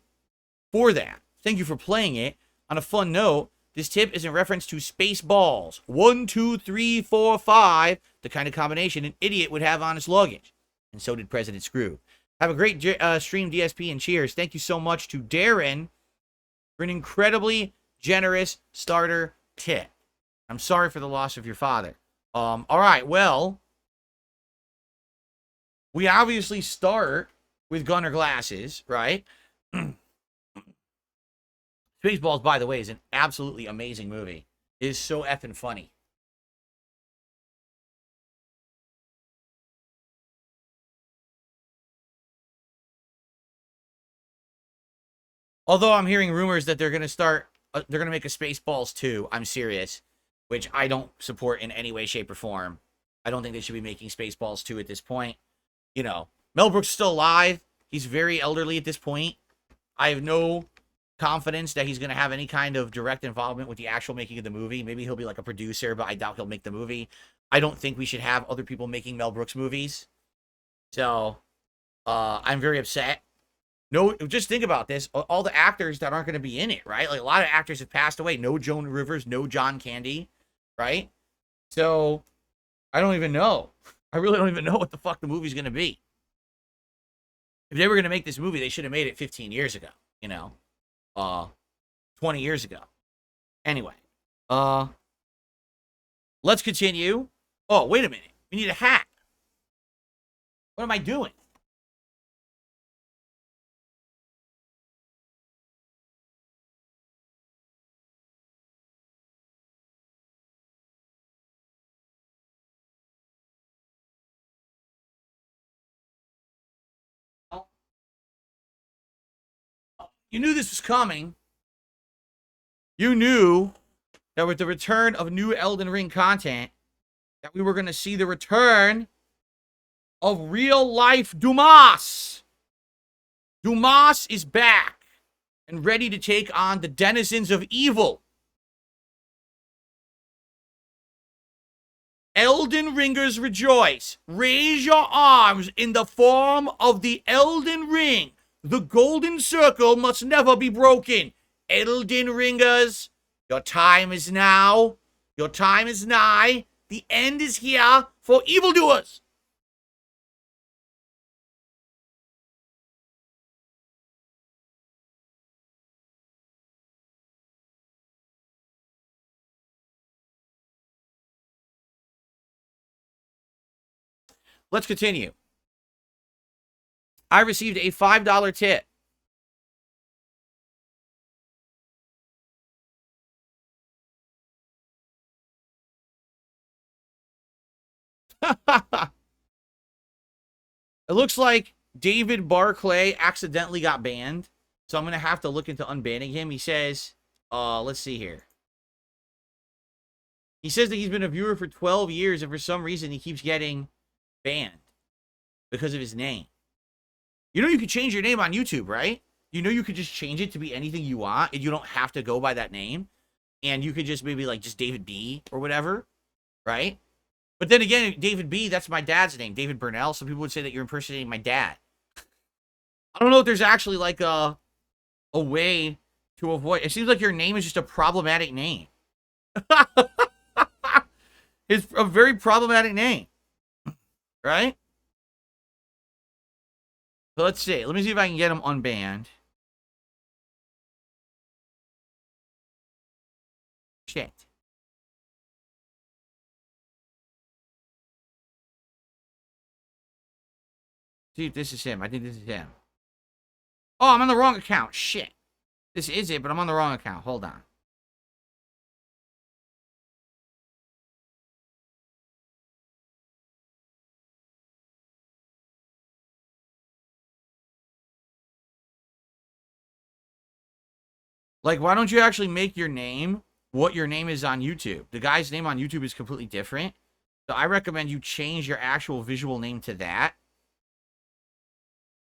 for that. Thank you for playing it. On a fun note, this tip is in reference to Spaceballs. 1, 2, 3, 4, 5. The kind of combination an idiot would have on his luggage. And so did President Screw. Have a great stream, DSP, and cheers. Thank you so much to Darren for an incredibly generous starter tip. I'm sorry for the loss of your father. All right, well, we obviously start with Gunner Glasses, right? Spaceballs, by the way, is an absolutely amazing movie. It is so effing funny. Although I'm hearing rumors that they're going to make a Spaceballs 2. I'm serious, which I don't support in any way, shape, or form. I don't think they should be making Spaceballs 2 at this point. You know, Mel Brooks is still alive. He's very elderly at this point. I have no confidence that he's going to have any kind of direct involvement with the actual making of the movie. Maybe he'll be like a producer, but I doubt he'll make the movie. I don't think we should have other people making Mel Brooks movies. So, I'm very upset. No, just think about this. All the actors that aren't going to be in it, right? Like, a lot of actors have passed away. No Joan Rivers, no John Candy, right? So, I don't even know. I really don't even know what the fuck the movie's going to be. If they were going to make this movie, they should have made it 15 years ago, you know? 20 years ago. Anyway, let's continue. Oh, wait a minute. We need a hat. What am I doing? You knew this was coming. You knew that with the return of new Elden Ring content, that we were going to see the return of real-life Dumas. Dumas is back and ready to take on the denizens of evil. Elden Ringers rejoice. Raise your arms in the form of the Elden Ring. The golden circle must never be broken. Elden Ringers, your time is now. Your time is nigh. The end is here for evildoers. Let's continue. I received a $5 tip. It looks like David Barclay accidentally got banned. So I'm going to have to look into unbanning him. He says, let's see here. He says that he's been a viewer for 12 years, and for some reason he keeps getting banned because of his name. You know you could change your name on YouTube, right? You know you could just change it to be anything you want, and you don't have to go by that name. And you could just maybe like just David B or whatever, right? But then again, David B, that's my dad's name, David Burnell. Some people would say that you're impersonating my dad. I don't know if there's actually like a way to avoid. It seems like your name is just a problematic name. It's a very problematic name, right? So let's see. Let me see if I can get him unbanned. Shit. See if this is him. I think this is him. Oh, I'm on the wrong account. Shit. This is it, but I'm on the wrong account. Hold on. Like, why don't you actually make your name what your name is on YouTube? The guy's name on YouTube is completely different. So I recommend you change your actual visual name to that.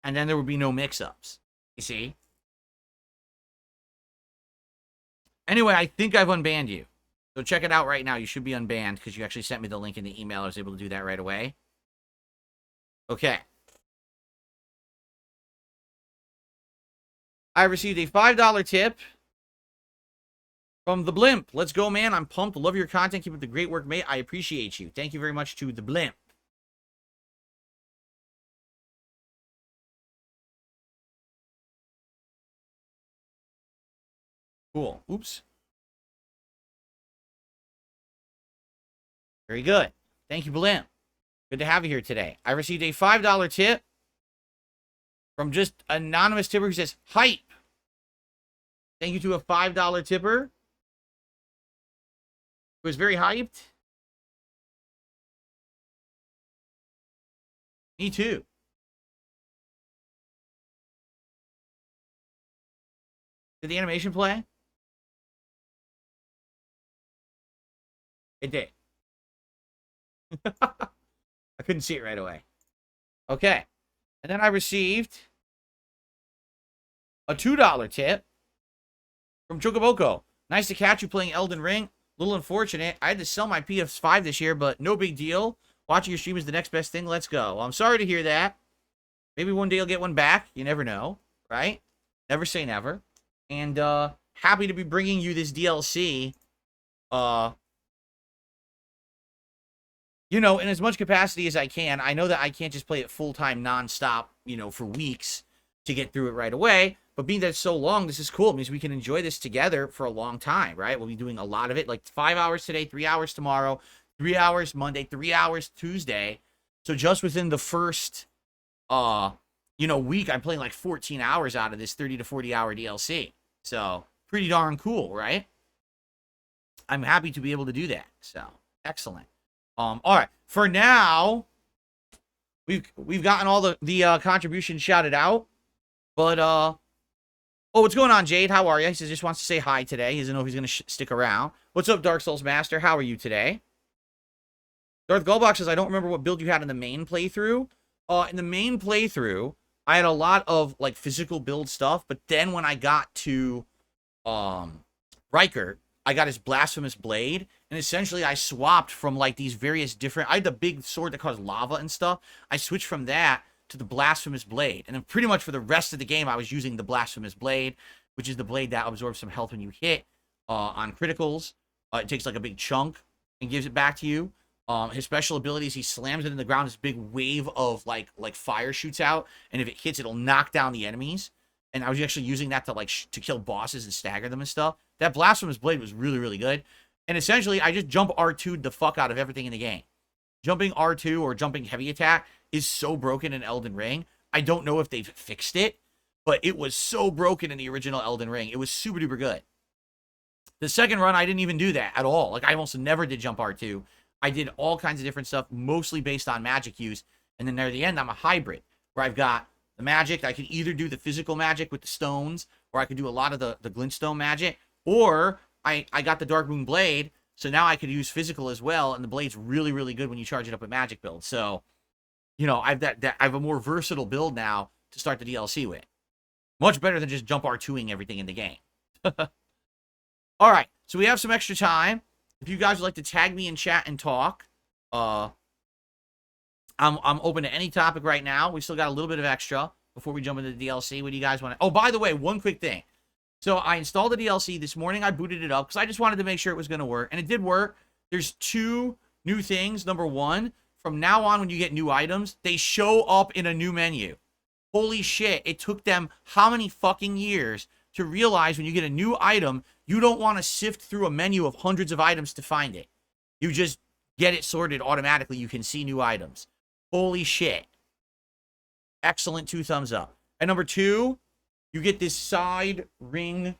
And then there would be no mix-ups. You see? Anyway, I think I've unbanned you. So check it out right now. You should be unbanned because you actually sent me the link in the email. I was able to do that right away. Okay. I received a $5 tip from the Blimp. Let's go, man. I'm pumped. Love your content. Keep up the great work, mate. I appreciate you. Thank you very much to the Blimp. Cool. Oops. Very good. Thank you, Blimp. Good to have you here today. I received a $5 tip from just an anonymous tipper who says, hype. Thank you to a $5 tipper who was very hyped. Me too. Did the animation play? It did. I couldn't see it right away. Okay. And then I received a $2 tip from Chocoboko. Nice to catch you playing Elden Ring. Little unfortunate. I had to sell my PS5 this year, but no big deal. Watching your stream is the next best thing. Let's go. Well, I'm sorry to hear that. Maybe one day you'll get one back. You never know, right? Never say never. And happy to be bringing you this DLC. You know, in as much capacity as I can. I know that I can't just play it full-time, nonstop, you know, for weeks to get through it right away. But being that it's so long, this is cool. It means we can enjoy this together for a long time, right? We'll be doing a lot of it, like 5 hours today, 3 hours tomorrow, 3 hours Monday, 3 hours Tuesday. So just within the first, you know, week, I'm playing like 14 hours out of this 30 to 40 hour DLC. So pretty darn cool, right? I'm happy to be able to do that. So excellent. All right. For now, we've gotten all the contributions shouted out, but oh, what's going on, Jade? How are you? He says just wants to say hi today. He doesn't know if he's gonna stick around. What's up, Dark Souls Master? How are you today? Darth Gullbox says I don't remember what build you had in the main playthrough. In the main playthrough, I had a lot of like physical build stuff, but then when I got to Riker, I got his Blasphemous Blade, and essentially I swapped from like these various different, I had the big sword that caused lava and stuff. I switched from that to the Blasphemous Blade, and then pretty much for the rest of the game I was using the Blasphemous Blade, which is the blade that absorbs some health when you hit on criticals. It takes like a big chunk and gives it back to you. His special abilities, he slams it in the ground, this big wave of like fire shoots out, and if it hits, it'll knock down the enemies. And I was actually using that to like to kill bosses and stagger them and stuff. That Blasphemous Blade was really, really good. And essentially, I just jump R2'd the fuck out of everything in the game. Jumping R2 or jumping heavy attack is so broken in Elden Ring. I don't know if they've fixed it, but it was so broken in the original Elden Ring. It was super duper good. The second run, I didn't even do that at all. Like, I almost never did jump R2. I did all kinds of different stuff, mostly based on magic use. And then near the end, I'm a hybrid. where I've got the magic. I can either do the physical magic with the stones, or I could do a lot of the glintstone magic, or I got the Dark Moon Blade, so now I could use physical as well, and the blade's really, really good when you charge it up with magic build. So, you know, I have a more versatile build now to start the DLC with. Much better than just jump R2ing everything in the game. All right, so we have some extra time. If you guys would like to tag me in chat and talk, I'm open to any topic right now. We still got a little bit of extra before we jump into the DLC. What do you guys want to... Oh, by the way, one quick thing. So I installed the DLC this morning. I booted it up because I just wanted to make sure it was going to work. And it did work. There's 2 new things. Number 1, from now on when you get new items, they show up in a new menu. Holy shit. It took them how many fucking years to realize when you get a new item, you don't want to sift through a menu of hundreds of items to find it. You just get it sorted automatically. You can see new items. Holy shit. Excellent. 2 thumbs up. And number 2, you get this side ring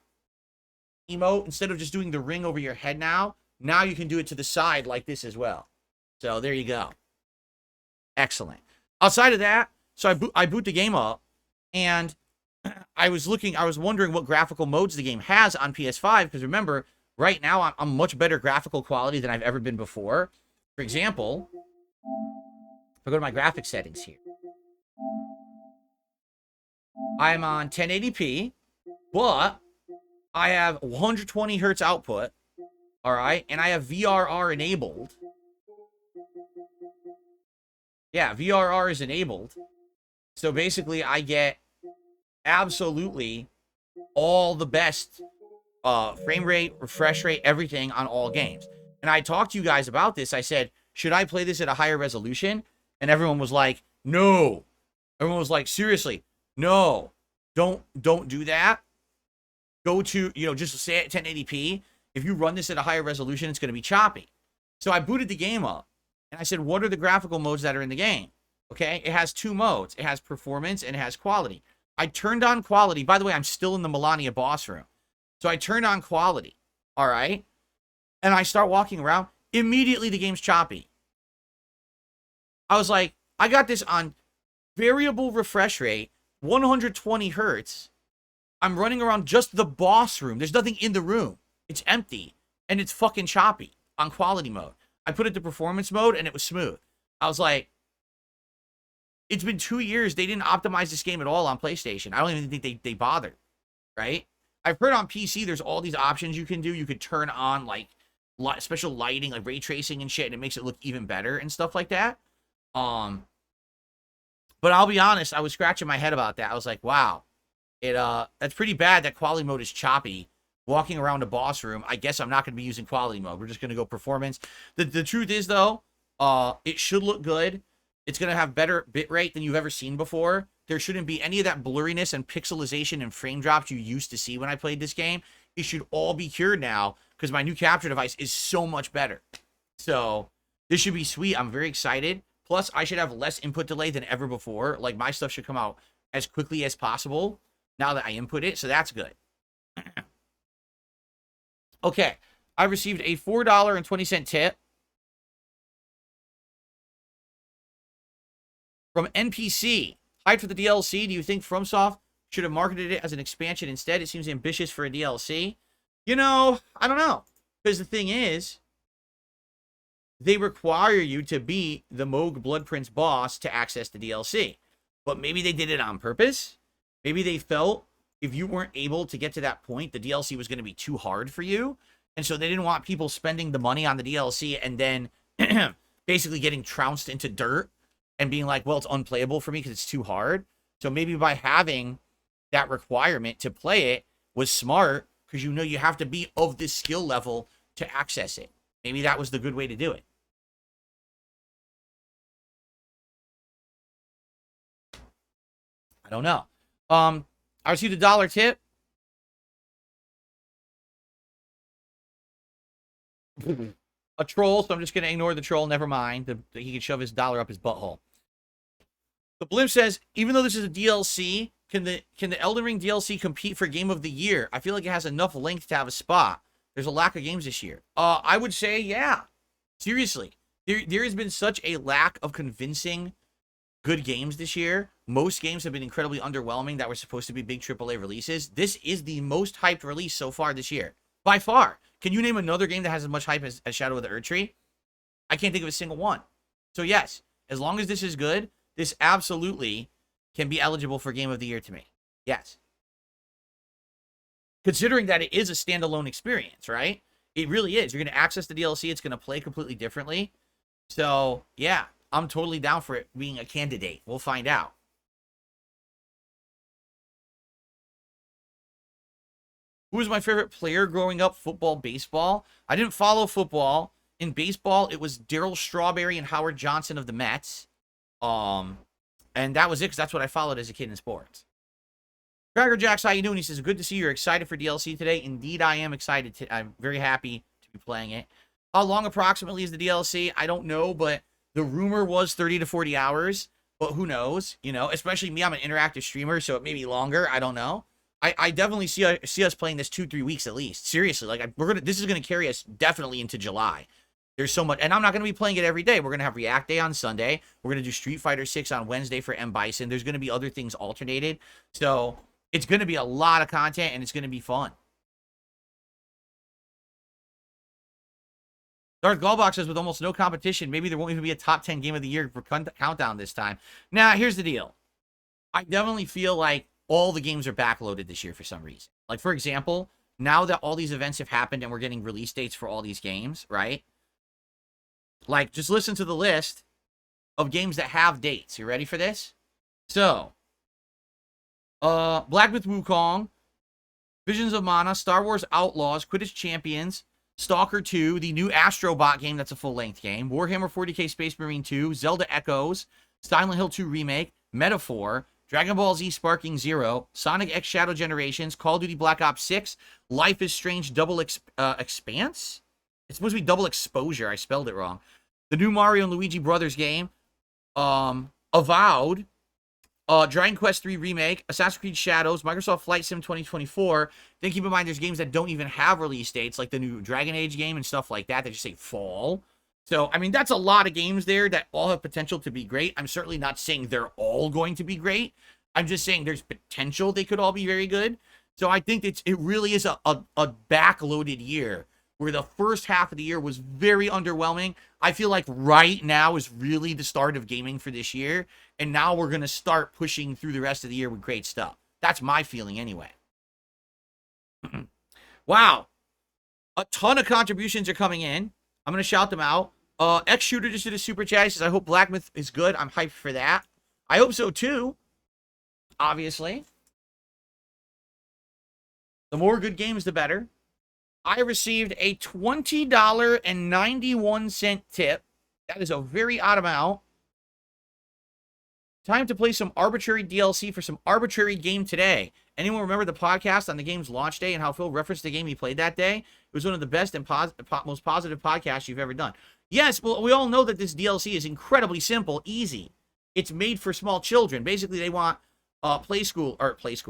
emote. Instead of just doing the ring over your head now you can do it to the side like this as well. So there you go. Excellent. Outside of that, so I boot the game up, and I was wondering what graphical modes the game has on PS5, because remember, right now I'm much better graphical quality than I've ever been before. For example, if I go to my graphics settings here, I'm on 1080p, but I have 120 hertz output, all right, and I have VRR enabled. Yeah, VRR is enabled. So basically, I get absolutely all the best frame rate, refresh rate, everything on all games. And I talked to you guys about this. I said, should I play this at a higher resolution? And everyone was like, no. Everyone was like, seriously, no. Don't do that. Go to, just say at 1080p. If you run this at a higher resolution, it's going to be choppy. So I booted the game up, and I said, what are the graphical modes that are in the game? Okay, it has 2 modes. It has performance and it has quality. I turned on quality. By the way, I'm still in the Melania boss room. So I turned on quality, all right? And I start walking around. Immediately, the game's choppy. I was like, I got this on variable refresh rate, 120 hertz. I'm running around just the boss room. There's nothing in the room. It's empty, and it's fucking choppy on quality mode. I put it to performance mode, and it was smooth. I was like, it's been 2 years. They didn't optimize this game at all on PlayStation. I don't even think they bothered, right? I've heard on PC there's all these options you can do. You could turn on, like, special lighting, like ray tracing and shit, and it makes it look even better and stuff like that. But I'll be honest, I was scratching my head about that. I was like, wow, that's pretty bad that quality mode is choppy. Walking around a boss room, I guess I'm not going to be using quality mode. We're just going to go performance. The truth is, though, it should look good. It's going to have better bitrate than you've ever seen before. There shouldn't be any of that blurriness and pixelization and frame drops you used to see when I played this game. It should all be cured now because my new capture device is so much better. So this should be sweet. I'm very excited. Plus, I should have less input delay than ever before. Like, my stuff should come out as quickly as possible now that I input it. So that's good. Okay, I received a $4.20 tip from NPC. Hyped for the DLC. Do you think FromSoft should have marketed it as an expansion instead? It seems ambitious for a DLC. I don't know. Because the thing is, they require you to be the Moog Blood Prince boss to access the DLC. But maybe they did it on purpose. Maybe they felt if you weren't able to get to that point, the DLC was going to be too hard for you. And so they didn't want people spending the money on the DLC and then basically getting trounced into dirt and being like, well, it's unplayable for me because it's too hard. So maybe by having that requirement to play it was smart because you have to be of this skill level to access it. Maybe that was the good way to do it. I don't know. I received a $1 tip. A troll, so I'm just going to ignore the troll. Never mind. He can shove his dollar up his butthole. The Blimp says, even though this is a DLC, can the Elden Ring DLC compete for Game of the Year? I feel like it has enough length to have a spot. There's a lack of games this year. I would say, yeah. Seriously. There has been such a lack of convincing good games this year. Most games have been incredibly underwhelming that were supposed to be big AAA releases. This is the most hyped release so far this year. By far. Can you name another game that has as much hype as Shadow of the Erdtree? I can't think of a single one. So yes, as long as this is good, this absolutely can be eligible for Game of the Year to me. Yes. Considering that it is a standalone experience, right? It really is. You're going to access the DLC. It's going to play completely differently. So, yeah, I'm totally down for it being a candidate. We'll find out. Who was my favorite player growing up? Football, baseball. I didn't follow football. In baseball, it was Darryl Strawberry and Howard Johnson of the Mets. And that was it, because that's what I followed as a kid in sports. Cracker Jacks, how you doing? He says, good to see you're excited for DLC today. Indeed, I am excited. I'm very happy to be playing it. How long approximately is the DLC? I don't know, but the rumor was 30 to 40 hours. But who knows? You know, especially me, I'm an interactive streamer, so it may be longer. I don't know. I definitely see us playing this 2-3 weeks at least. Seriously, like this is gonna carry us definitely into July. There's so much, and I'm not gonna be playing it every day. We're gonna have React Day on Sunday. We're gonna do Street Fighter 6 on Wednesday for M Bison. There's gonna be other things alternated, so it's gonna be a lot of content, and it's gonna be fun. Darth Gallbox says, with almost no competition, maybe there won't even be a top 10 game of the year for Countdown this time. Now, here's the deal. I definitely feel like all the games are backloaded this year for some reason. Like, for example, now that all these events have happened and we're getting release dates for all these games, right? Like, just listen to the list of games that have dates. You ready for this? So, Black Myth Wukong, Visions of Mana, Star Wars Outlaws, Quidditch Champions, Stalker 2, the new Astrobot game that's a full-length game, Warhammer 40k Space Marine 2, Zelda Echoes, Silent Hill 2 Remake, Metaphor, Dragon Ball Z Sparking Zero, Sonic X Shadow Generations, Call of Duty Black Ops 6, Life is Strange Double Expanse? It's supposed to be Double Exposure. I spelled it wrong. The new Mario and Luigi Brothers game, Avowed, Dragon Quest 3 Remake, Assassin's Creed Shadows, Microsoft Flight Sim 2024. Then keep in mind there's games that don't even have release dates, like the new Dragon Age game and stuff like that. They just say fall. So, I mean, that's a lot of games there that all have potential to be great. I'm certainly not saying they're all going to be great. I'm just saying there's potential they could all be very good. So I think it really is a backloaded year where the first half of the year was very underwhelming. I feel like right now is really the start of gaming for this year. And now we're going to start pushing through the rest of the year with great stuff. That's my feeling anyway. Wow. A ton of contributions are coming in. I'm going to shout them out. X Shooter just did a super chat. He says, I hope Black Myth is good. I'm hyped for that. I hope so too. Obviously. The more good games, the better. I received a $20.91 tip. That is a very odd amount. Time to play some arbitrary DLC for some arbitrary game today. Anyone remember the podcast on the game's launch day and how Phil referenced the game he played that day? It was one of the best and most positive podcasts you've ever done. Yes, well, we all know that this DLC is incredibly simple, easy. It's made for small children. Basically, they want preschoolers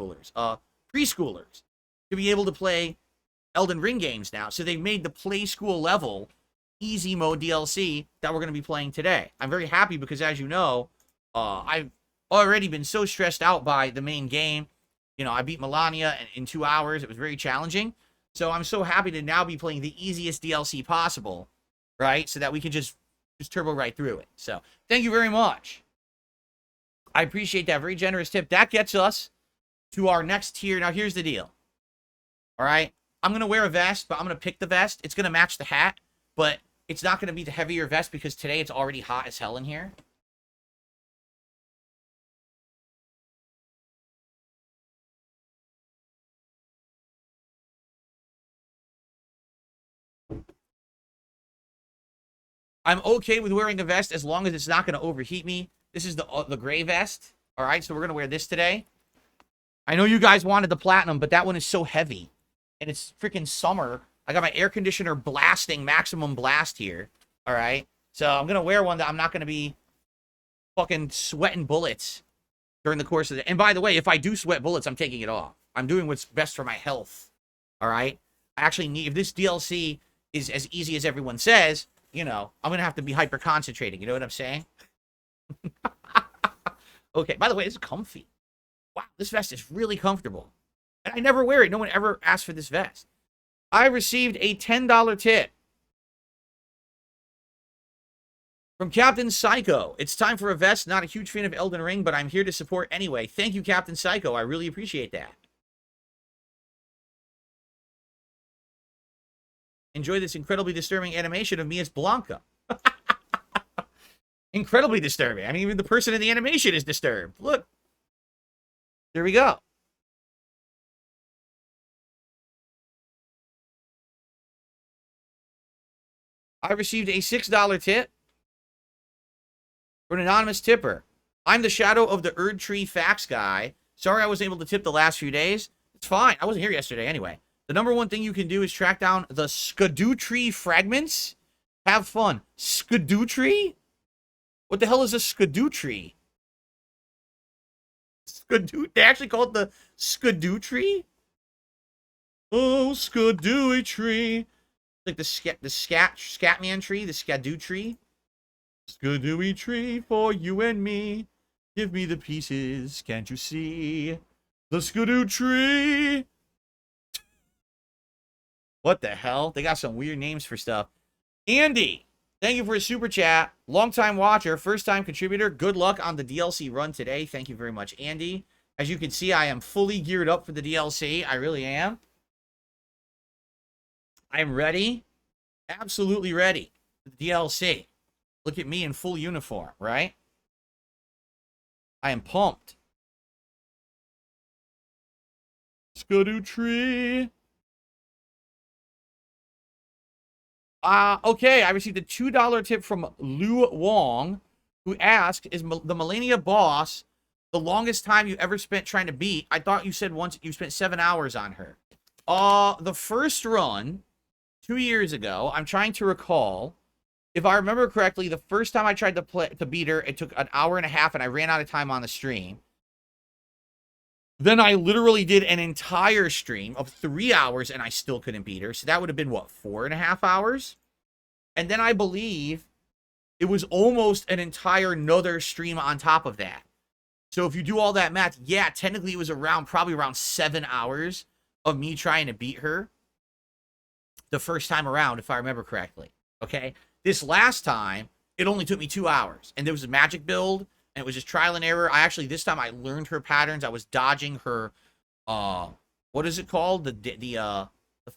to be able to play Elden Ring games now. So they've made the play school level easy mode DLC that we're going to be playing today. I'm very happy because, as you know, I've already been so stressed out by the main game. You know, I beat Melania in 2 hours. It was very challenging. So I'm so happy to now be playing the easiest DLC possible, right? So that we can just turbo right through it. So thank you very much. I appreciate that. Very generous tip. That gets us to our next tier. Now, here's the deal. All right. I'm going to wear a vest, but I'm going to pick the vest. It's going to match the hat, but it's not going to be the heavier vest because today it's already hot as hell in here. I'm okay with wearing a vest as long as it's not going to overheat me. This is the gray vest. All right, so we're going to wear this today. I know you guys wanted the platinum, but that one is so heavy. And it's freaking summer. I got my air conditioner blasting, maximum blast here. All right, so I'm going to wear one that I'm not going to be fucking sweating bullets during the course of the... And by the way, if I do sweat bullets, I'm taking it off. I'm doing what's best for my health. All right? I actually need... If this DLC is as easy as everyone says... You know, I'm going to have to be hyper-concentrating. You know what I'm saying? Okay, by the way, it's comfy. Wow, this vest is really comfortable. And I never wear it. No one ever asked for this vest. I received a $10 tip from Captain Psycho. It's time for a vest. Not a huge fan of Elden Ring, but I'm here to support anyway. Thank you, Captain Psycho. I really appreciate that. Enjoy this incredibly disturbing animation of me as Blanca. Incredibly disturbing. I mean, even the person in the animation is disturbed. Look. There we go. I received a $6 tip for an anonymous tipper. I'm the shadow of the Erdtree fax guy. Sorry I wasn't able to tip the last few days. It's fine. I wasn't here yesterday anyway. The number one thing you can do is track down the Erdtree fragments. Have fun. Erdtree? What the hell is a Erdtree? They actually call it the Erdtree? Oh, Skadooey tree. Like the Scatman tree, the Skadoo tree. Skadooey tree for you and me. Give me the pieces, can't you see? The Skadoo tree. What the hell? They got some weird names for stuff. Andy, thank you for a super chat. Longtime watcher, first time contributor. Good luck on the DLC run today. Thank you very much, Andy. As you can see, I am fully geared up for the DLC. I really am. I'm ready. Absolutely ready for the DLC. Look at me in full uniform, right? I am pumped. Skadoo tree. Okay, I received a $2 tip from Lu Wong, who asked, is the Millennia boss the longest time you ever spent trying to beat? I thought you said once you spent 7 hours on her. The first run, 2 years ago, I'm trying to recall. If I remember correctly, the first time I tried to beat her, it took an hour and a half, and I ran out of time on the stream. Then I literally did an entire stream of 3 hours, and I still couldn't beat her. So that would have been, what, 4.5 hours? And then I believe it was almost an entire another stream on top of that. So if you do all that math, yeah, technically it was probably around 7 hours of me trying to beat her the first time around, if I remember correctly. Okay? This last time, it only took me 2 hours. And there was a magic build, and it was just trial and error. This time I learned her patterns. I was dodging her, what is it called? The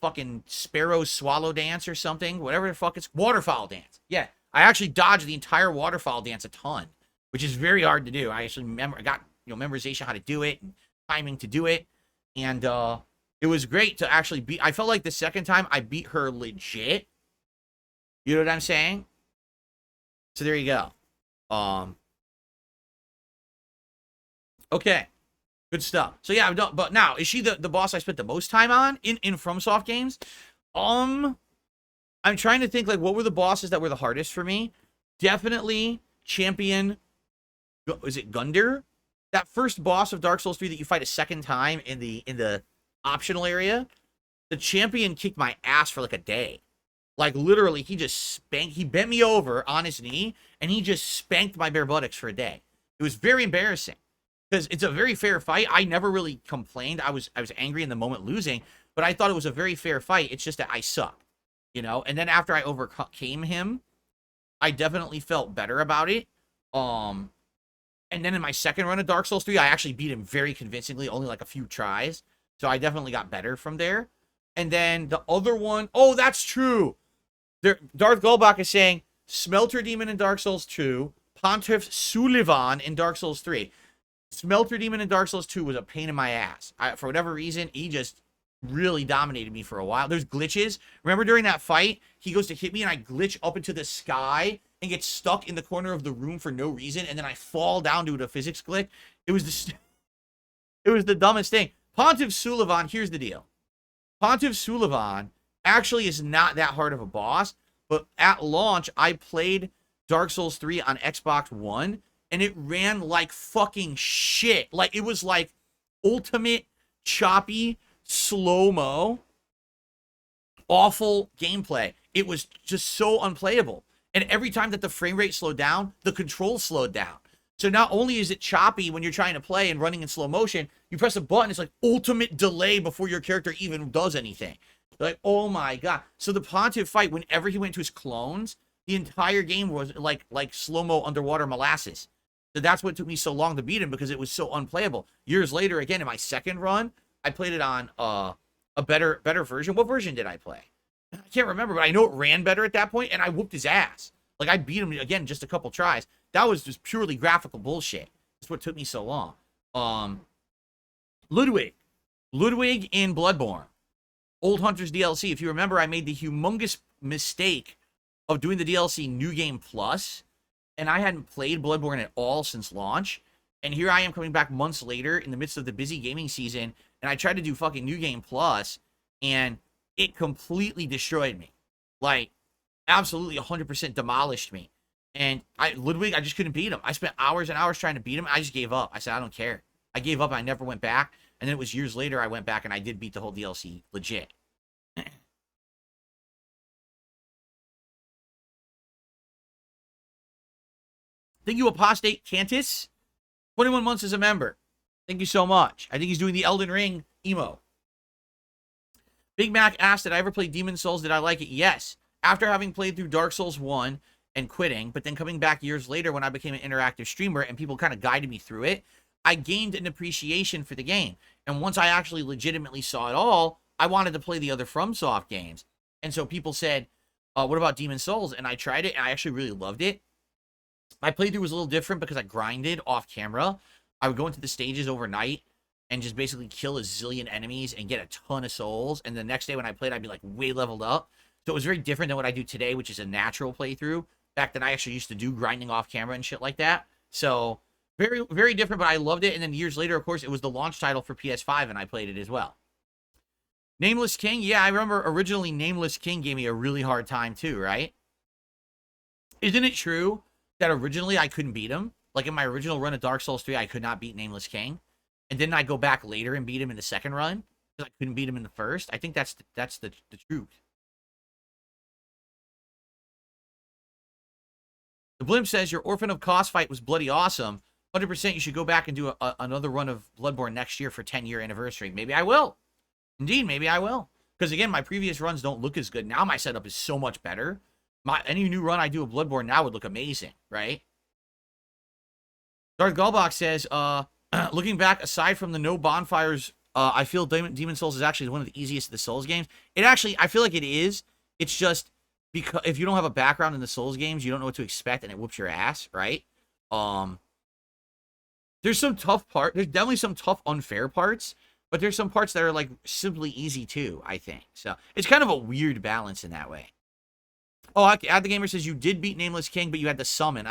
fucking sparrow swallow dance or something. Whatever the fuck it's, waterfowl dance. Yeah, I actually dodged the entire waterfowl dance a ton, which is very hard to do. I actually got memorization how to do it, and timing to do it. And it was great to actually beat. I felt like the second time I beat her legit. You know what I'm saying? So there you go. Okay. Good stuff. So yeah, but now, is she the boss I spent the most time on in FromSoft Games? I'm trying to think, like, what were the bosses that were the hardest for me? Definitely Champion, is it Gunder? That first boss of Dark Souls 3 that you fight a second time in the optional area. The Champion kicked my ass for like a day. Like, literally, he bent me over on his knee, and he just spanked my bare buttocks for a day. It was very embarrassing, because it's a very fair fight. I never really complained. I was angry in the moment losing, but I thought it was a very fair fight. It's just that I suck, And then after I overcame him, I definitely felt better about it. And then in my second run of Dark Souls 3, I actually beat him very convincingly, only like a few tries. So I definitely got better from there. And then the other one, oh, that's true. Darth Golbach is saying, Smelter Demon in Dark Souls 2, Pontiff Sullivan in Dark Souls 3. Smelter Demon in Dark Souls 2 was a pain in my ass. For whatever reason, he just really dominated me for a while. There's glitches. Remember during that fight, he goes to hit me, and I glitch up into the sky and get stuck in the corner of the room for no reason, and then I fall down due to a physics glitch. It was the dumbest thing. Pontiff Sullivan, here's the deal. Pontiff Sullivan actually is not that hard of a boss, but at launch, I played Dark Souls 3 on Xbox One, and it ran like fucking shit. Like, it was like ultimate choppy, slow-mo, awful gameplay. It was just so unplayable. And every time that the frame rate slowed down, the controls slowed down. So not only is it choppy when you're trying to play and running in slow motion, you press a button, it's like ultimate delay before your character even does anything. Like, oh my god. So the Pontiff fight, whenever he went to his clones, the entire game was like slow-mo underwater molasses. So that's what took me so long to beat him, because it was so unplayable. Years later, again, in my second run, I played it on a better version. What version did I play? I can't remember, but I know it ran better at that point, and I whooped his ass. Like, I beat him, again, just a couple tries. That was just purely graphical bullshit. That's what took me so long. Ludwig in Bloodborne. Old Hunters DLC. If you remember, I made the humongous mistake of doing the DLC New Game Plus, and I hadn't played Bloodborne at all since launch. And here I am coming back months later in the midst of the busy gaming season, and I tried to do fucking New Game Plus, and it completely destroyed me. Like, absolutely 100% demolished me. And Ludwig, I just couldn't beat him. I spent hours and hours trying to beat him. I just gave up. I said, I don't care. I gave up. I never went back. And then it was years later I went back and I did beat the whole DLC legit. Thank you, Apostate Cantus. 21 months as a member. Thank you so much. I think he's doing the Elden Ring emo. Big Mac asked, did I ever play Demon's Souls? Did I like it? Yes. After having played through Dark Souls 1 and quitting, but then coming back years later when I became an interactive streamer and people kind of guided me through it, I gained an appreciation for the game. And once I actually legitimately saw it all, I wanted to play the other FromSoft games. And so people said, what about Demon's Souls? And I tried it, and I actually really loved it. My playthrough was a little different because I grinded off camera. I would go into the stages overnight and just basically kill a zillion enemies and get a ton of souls. And the next day when I played, I'd be like way leveled up. So it was very different than what I do today, which is a natural playthrough. Back then, I actually used to do grinding off camera and shit like that. So very, very different, but I loved it. And then years later, of course, it was the launch title for PS5, and I played it as well. Nameless King? Yeah, I remember originally Nameless King gave me a really hard time too, right? Isn't it true that originally I couldn't beat him? Like in my original run of Dark Souls 3, I could not beat Nameless King. And didn't I go back later and beat him in the second run? Because I couldn't beat him in the first? I think that's the truth. The Blimp says, your Orphan of Kos fight was bloody awesome. 100% you should go back and do another run of Bloodborne next year for 10-year anniversary. Maybe I will. Indeed, maybe I will. Because again, my previous runs don't look as good. Now my setup is so much better. Any new run I do of Bloodborne now would look amazing, right? Darth Gulbach says, looking back, aside from the no bonfires, I feel Demon's Souls is actually one of the easiest of the Souls games. It actually, I feel like it is. It's just because if you don't have a background in the Souls games, you don't know what to expect, and it whoops your ass, right? There's some tough part. There's definitely some tough, unfair parts, but there's some parts that are like simply easy too, I think. So it's kind of a weird balance in that way. Oh, Ad the Gamer says you did beat Nameless King, but you had to summon.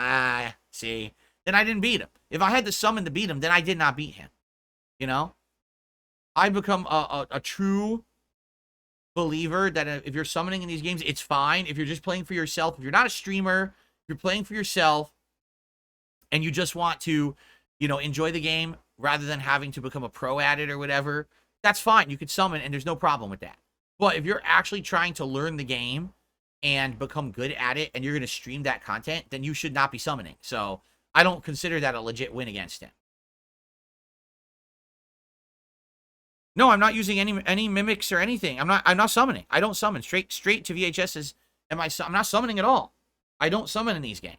See. Then I didn't beat him. If I had to summon to beat him, then I did not beat him. You know? I become a true believer that if you're summoning in these games, it's fine. If you're just playing for yourself, if you're not a streamer, if you're playing for yourself, and you just want to, you know, enjoy the game rather than having to become a pro at it or whatever, that's fine. You could summon, and there's no problem with that. But if you're actually trying to learn the game and become good at it, and you're going to stream that content, then you should not be summoning. So I don't consider that a legit win against him. No, I'm not using any mimics or anything. I'm not summoning. I don't summon. Straight to VHSs. I'm not summoning at all. I don't summon in these games.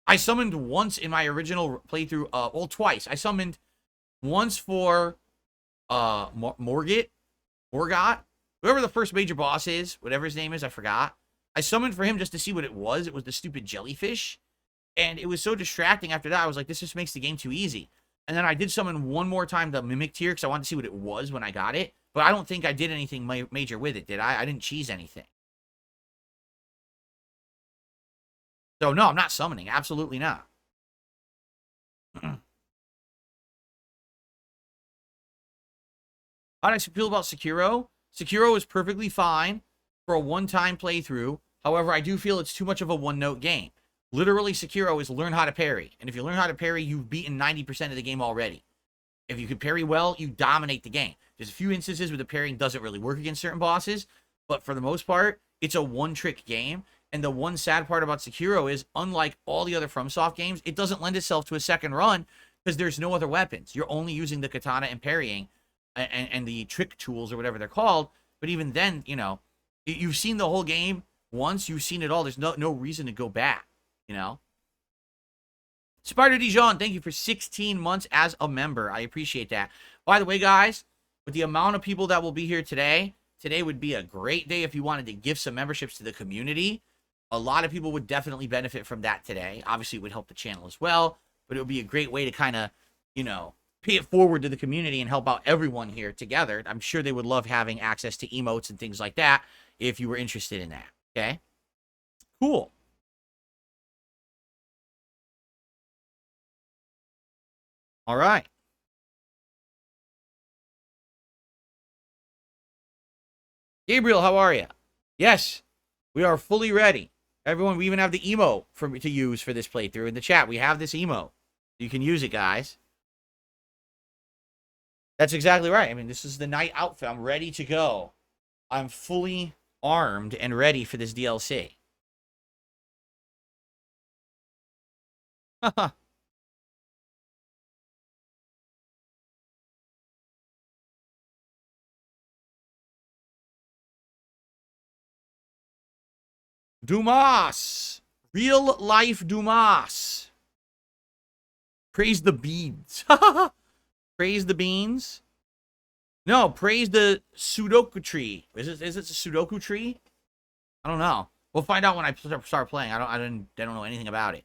I summoned once in my original playthrough, well, twice. I summoned once for Morgot, whoever the first major boss is, whatever his name is, I forgot. I summoned for him just to see what it was. It was the stupid jellyfish. And it was so distracting after that. I was like, this just makes the game too easy. And then I did summon one more time the Mimic Tier because I wanted to see what it was when I got it. But I don't think I did anything major with it, did I? I didn't cheese anything. So, no, I'm not summoning. Absolutely not. How do I feel about Sekiro? Sekiro is perfectly fine for a one-time playthrough. However, I do feel it's too much of a one-note game. Literally, Sekiro is learn how to parry. And if you learn how to parry, you've beaten 90% of the game already. If you can parry well, you dominate the game. There's a few instances where the parrying doesn't really work against certain bosses, but for the most part, it's a one-trick game. And the one sad part about Sekiro is, unlike all the other FromSoft games, it doesn't lend itself to a second run because there's no other weapons. You're only using the katana and parrying and the trick tools or whatever they're called. But even then, you know, you've seen the whole game once. You've seen it all. There's no reason to go back, you know. Spider Dijon, thank you for 16 months as a member. I appreciate that. By the way, guys, with the amount of people that will be here today would be a great day if you wanted to give some memberships to the community. A lot of people would definitely benefit from that today. Obviously, it would help the channel as well, but it would be a great way to kind of, you know, pay it forward to the community and help out everyone here together. I'm sure they would love having access to emotes and things like that if you were interested in that, okay? Cool. All right. Gabriel, how are you? Yes, we are fully ready. Everyone, we even have the emote to use for this playthrough in the chat. We have this emote. You can use it, guys. That's exactly right. I mean, this is the night outfit. I'm ready to go. I'm fully armed and ready for this DLC. Haha. Dumas! Real life Dumas. Praise the beans. Praise the beans. No, praise the Sudoku tree. Is it a Sudoku tree? I don't know. We'll find out when I start playing. I don't know anything about it.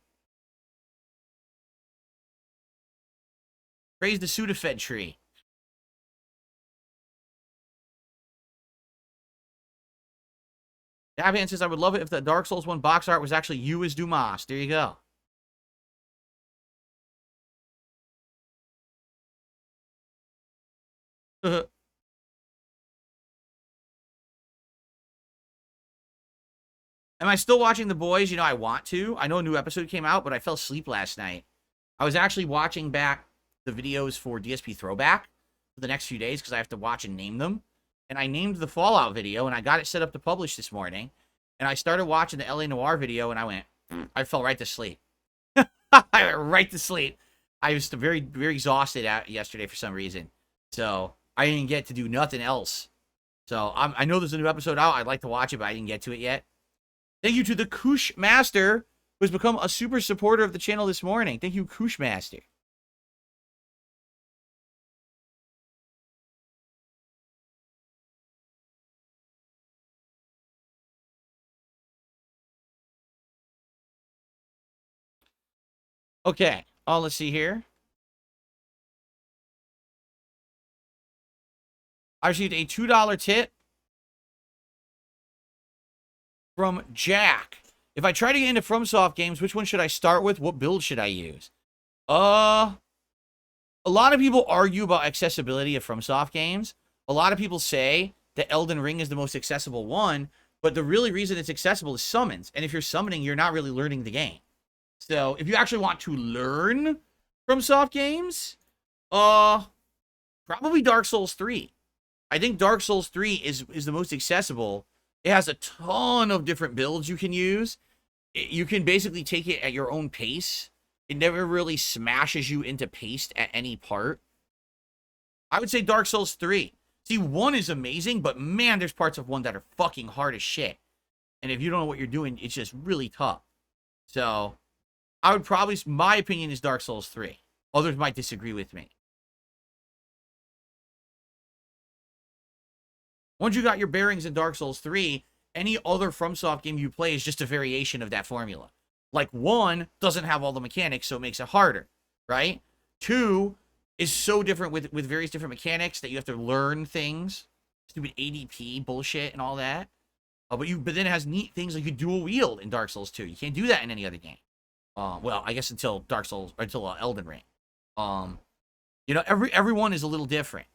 Praise the Sudafed tree. Dabhan says, I would love it if the Dark Souls 1 box art was actually you as Dumas. There you go. Am I still watching The Boys? You know, I want to. I know a new episode came out, but I fell asleep last night. I was actually watching back the videos for DSP Throwback for the next few days because I have to watch and name them. And I named the Fallout video, and I got it set up to publish this morning. And I started watching the LA Noire video, and I fell right to sleep. I went right to sleep. I was very, very exhausted yesterday for some reason. So I didn't get to do nothing else. So I know there's a new episode out. I'd like to watch it, but I didn't get to it yet. Thank you to the Koosh Master, who's become a super supporter of the channel this morning. Thank you, Koosh Master. Okay, let's see here. I received a $2 tip from Jack. If I try to get into FromSoft games, which one should I start with? What build should I use? A lot of people argue about accessibility of FromSoft games. A lot of people say that Elden Ring is the most accessible one, but the really reason it's accessible is summons. And if you're summoning, you're not really learning the game. So if you actually want to learn FromSoft games, probably Dark Souls 3. I think Dark Souls 3 is the most accessible. It has a ton of different builds you can use. You can basically take it at your own pace. It never really smashes you into paste at any part. I would say Dark Souls 3. See, 1 is amazing, but man, there's parts of 1 that are fucking hard as shit. And if you don't know what you're doing, it's just really tough. So, I would probably, my opinion is Dark Souls 3. Others might disagree with me. Once you got your bearings in Dark Souls 3, any other FromSoft game you play is just a variation of that formula. Like 1 doesn't have all the mechanics, so it makes it harder, right? 2 is so different with various different mechanics that you have to learn things. Stupid ADP bullshit and all that. But then it has neat things like you dual wield in Dark Souls 2. You can't do that in any other game. Well, I guess until Elden Ring. You know, everyone is a little different.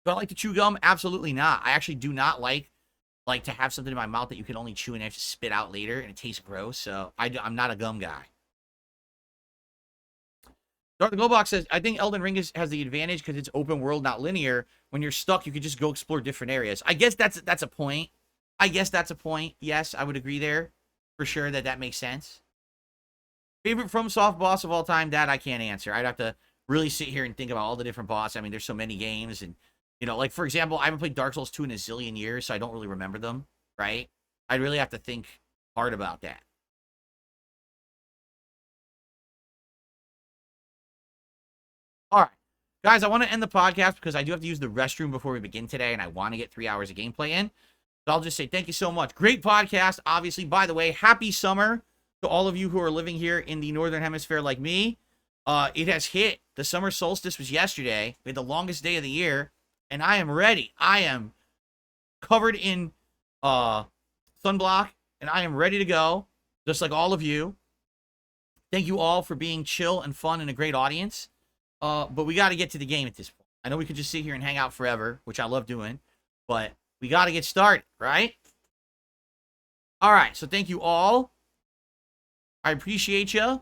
Do I like to chew gum? Absolutely not. I actually do not like to have something in my mouth that you can only chew and have to spit out later, and it tastes gross. So I'm not a gum guy. Darth Goldbox says, I think Elden Ring has the advantage because it's open world, not linear. When you're stuck, you can just go explore different areas. I guess that's a point. I guess that's a point. Yes, I would agree there. For sure that makes sense. Favorite FromSoft boss of all time? That I can't answer. I'd have to really sit here and think about all the different bosses. I mean, there's so many games. And, you know, like, for example, I haven't played Dark Souls 2 in a zillion years, so I don't really remember them, right? I'd really have to think hard about that. All right. Guys, I want to end the podcast because I do have to use the restroom before we begin today, and I want to get 3 hours of gameplay in. So I'll just say thank you so much. Great podcast, obviously. By the way, happy summer to all of you who are living here in the Northern Hemisphere like me. It has hit. The summer solstice was yesterday. We had the longest day of the year, and I am ready. I am covered in sunblock, and I am ready to go, just like all of you. Thank you all for being chill and fun and a great audience. But we got to get to the game at this point. I know we could just sit here and hang out forever, which I love doing, but we got to get started, right? All right, so thank you all. I appreciate you.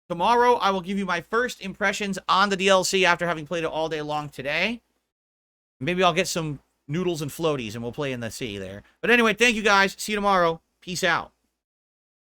Tomorrow, I will give you my first impressions on the DLC after having played it all day long today. Maybe I'll get some noodles and floaties, and we'll play in the sea there. But anyway, thank you guys. See you tomorrow. Peace out.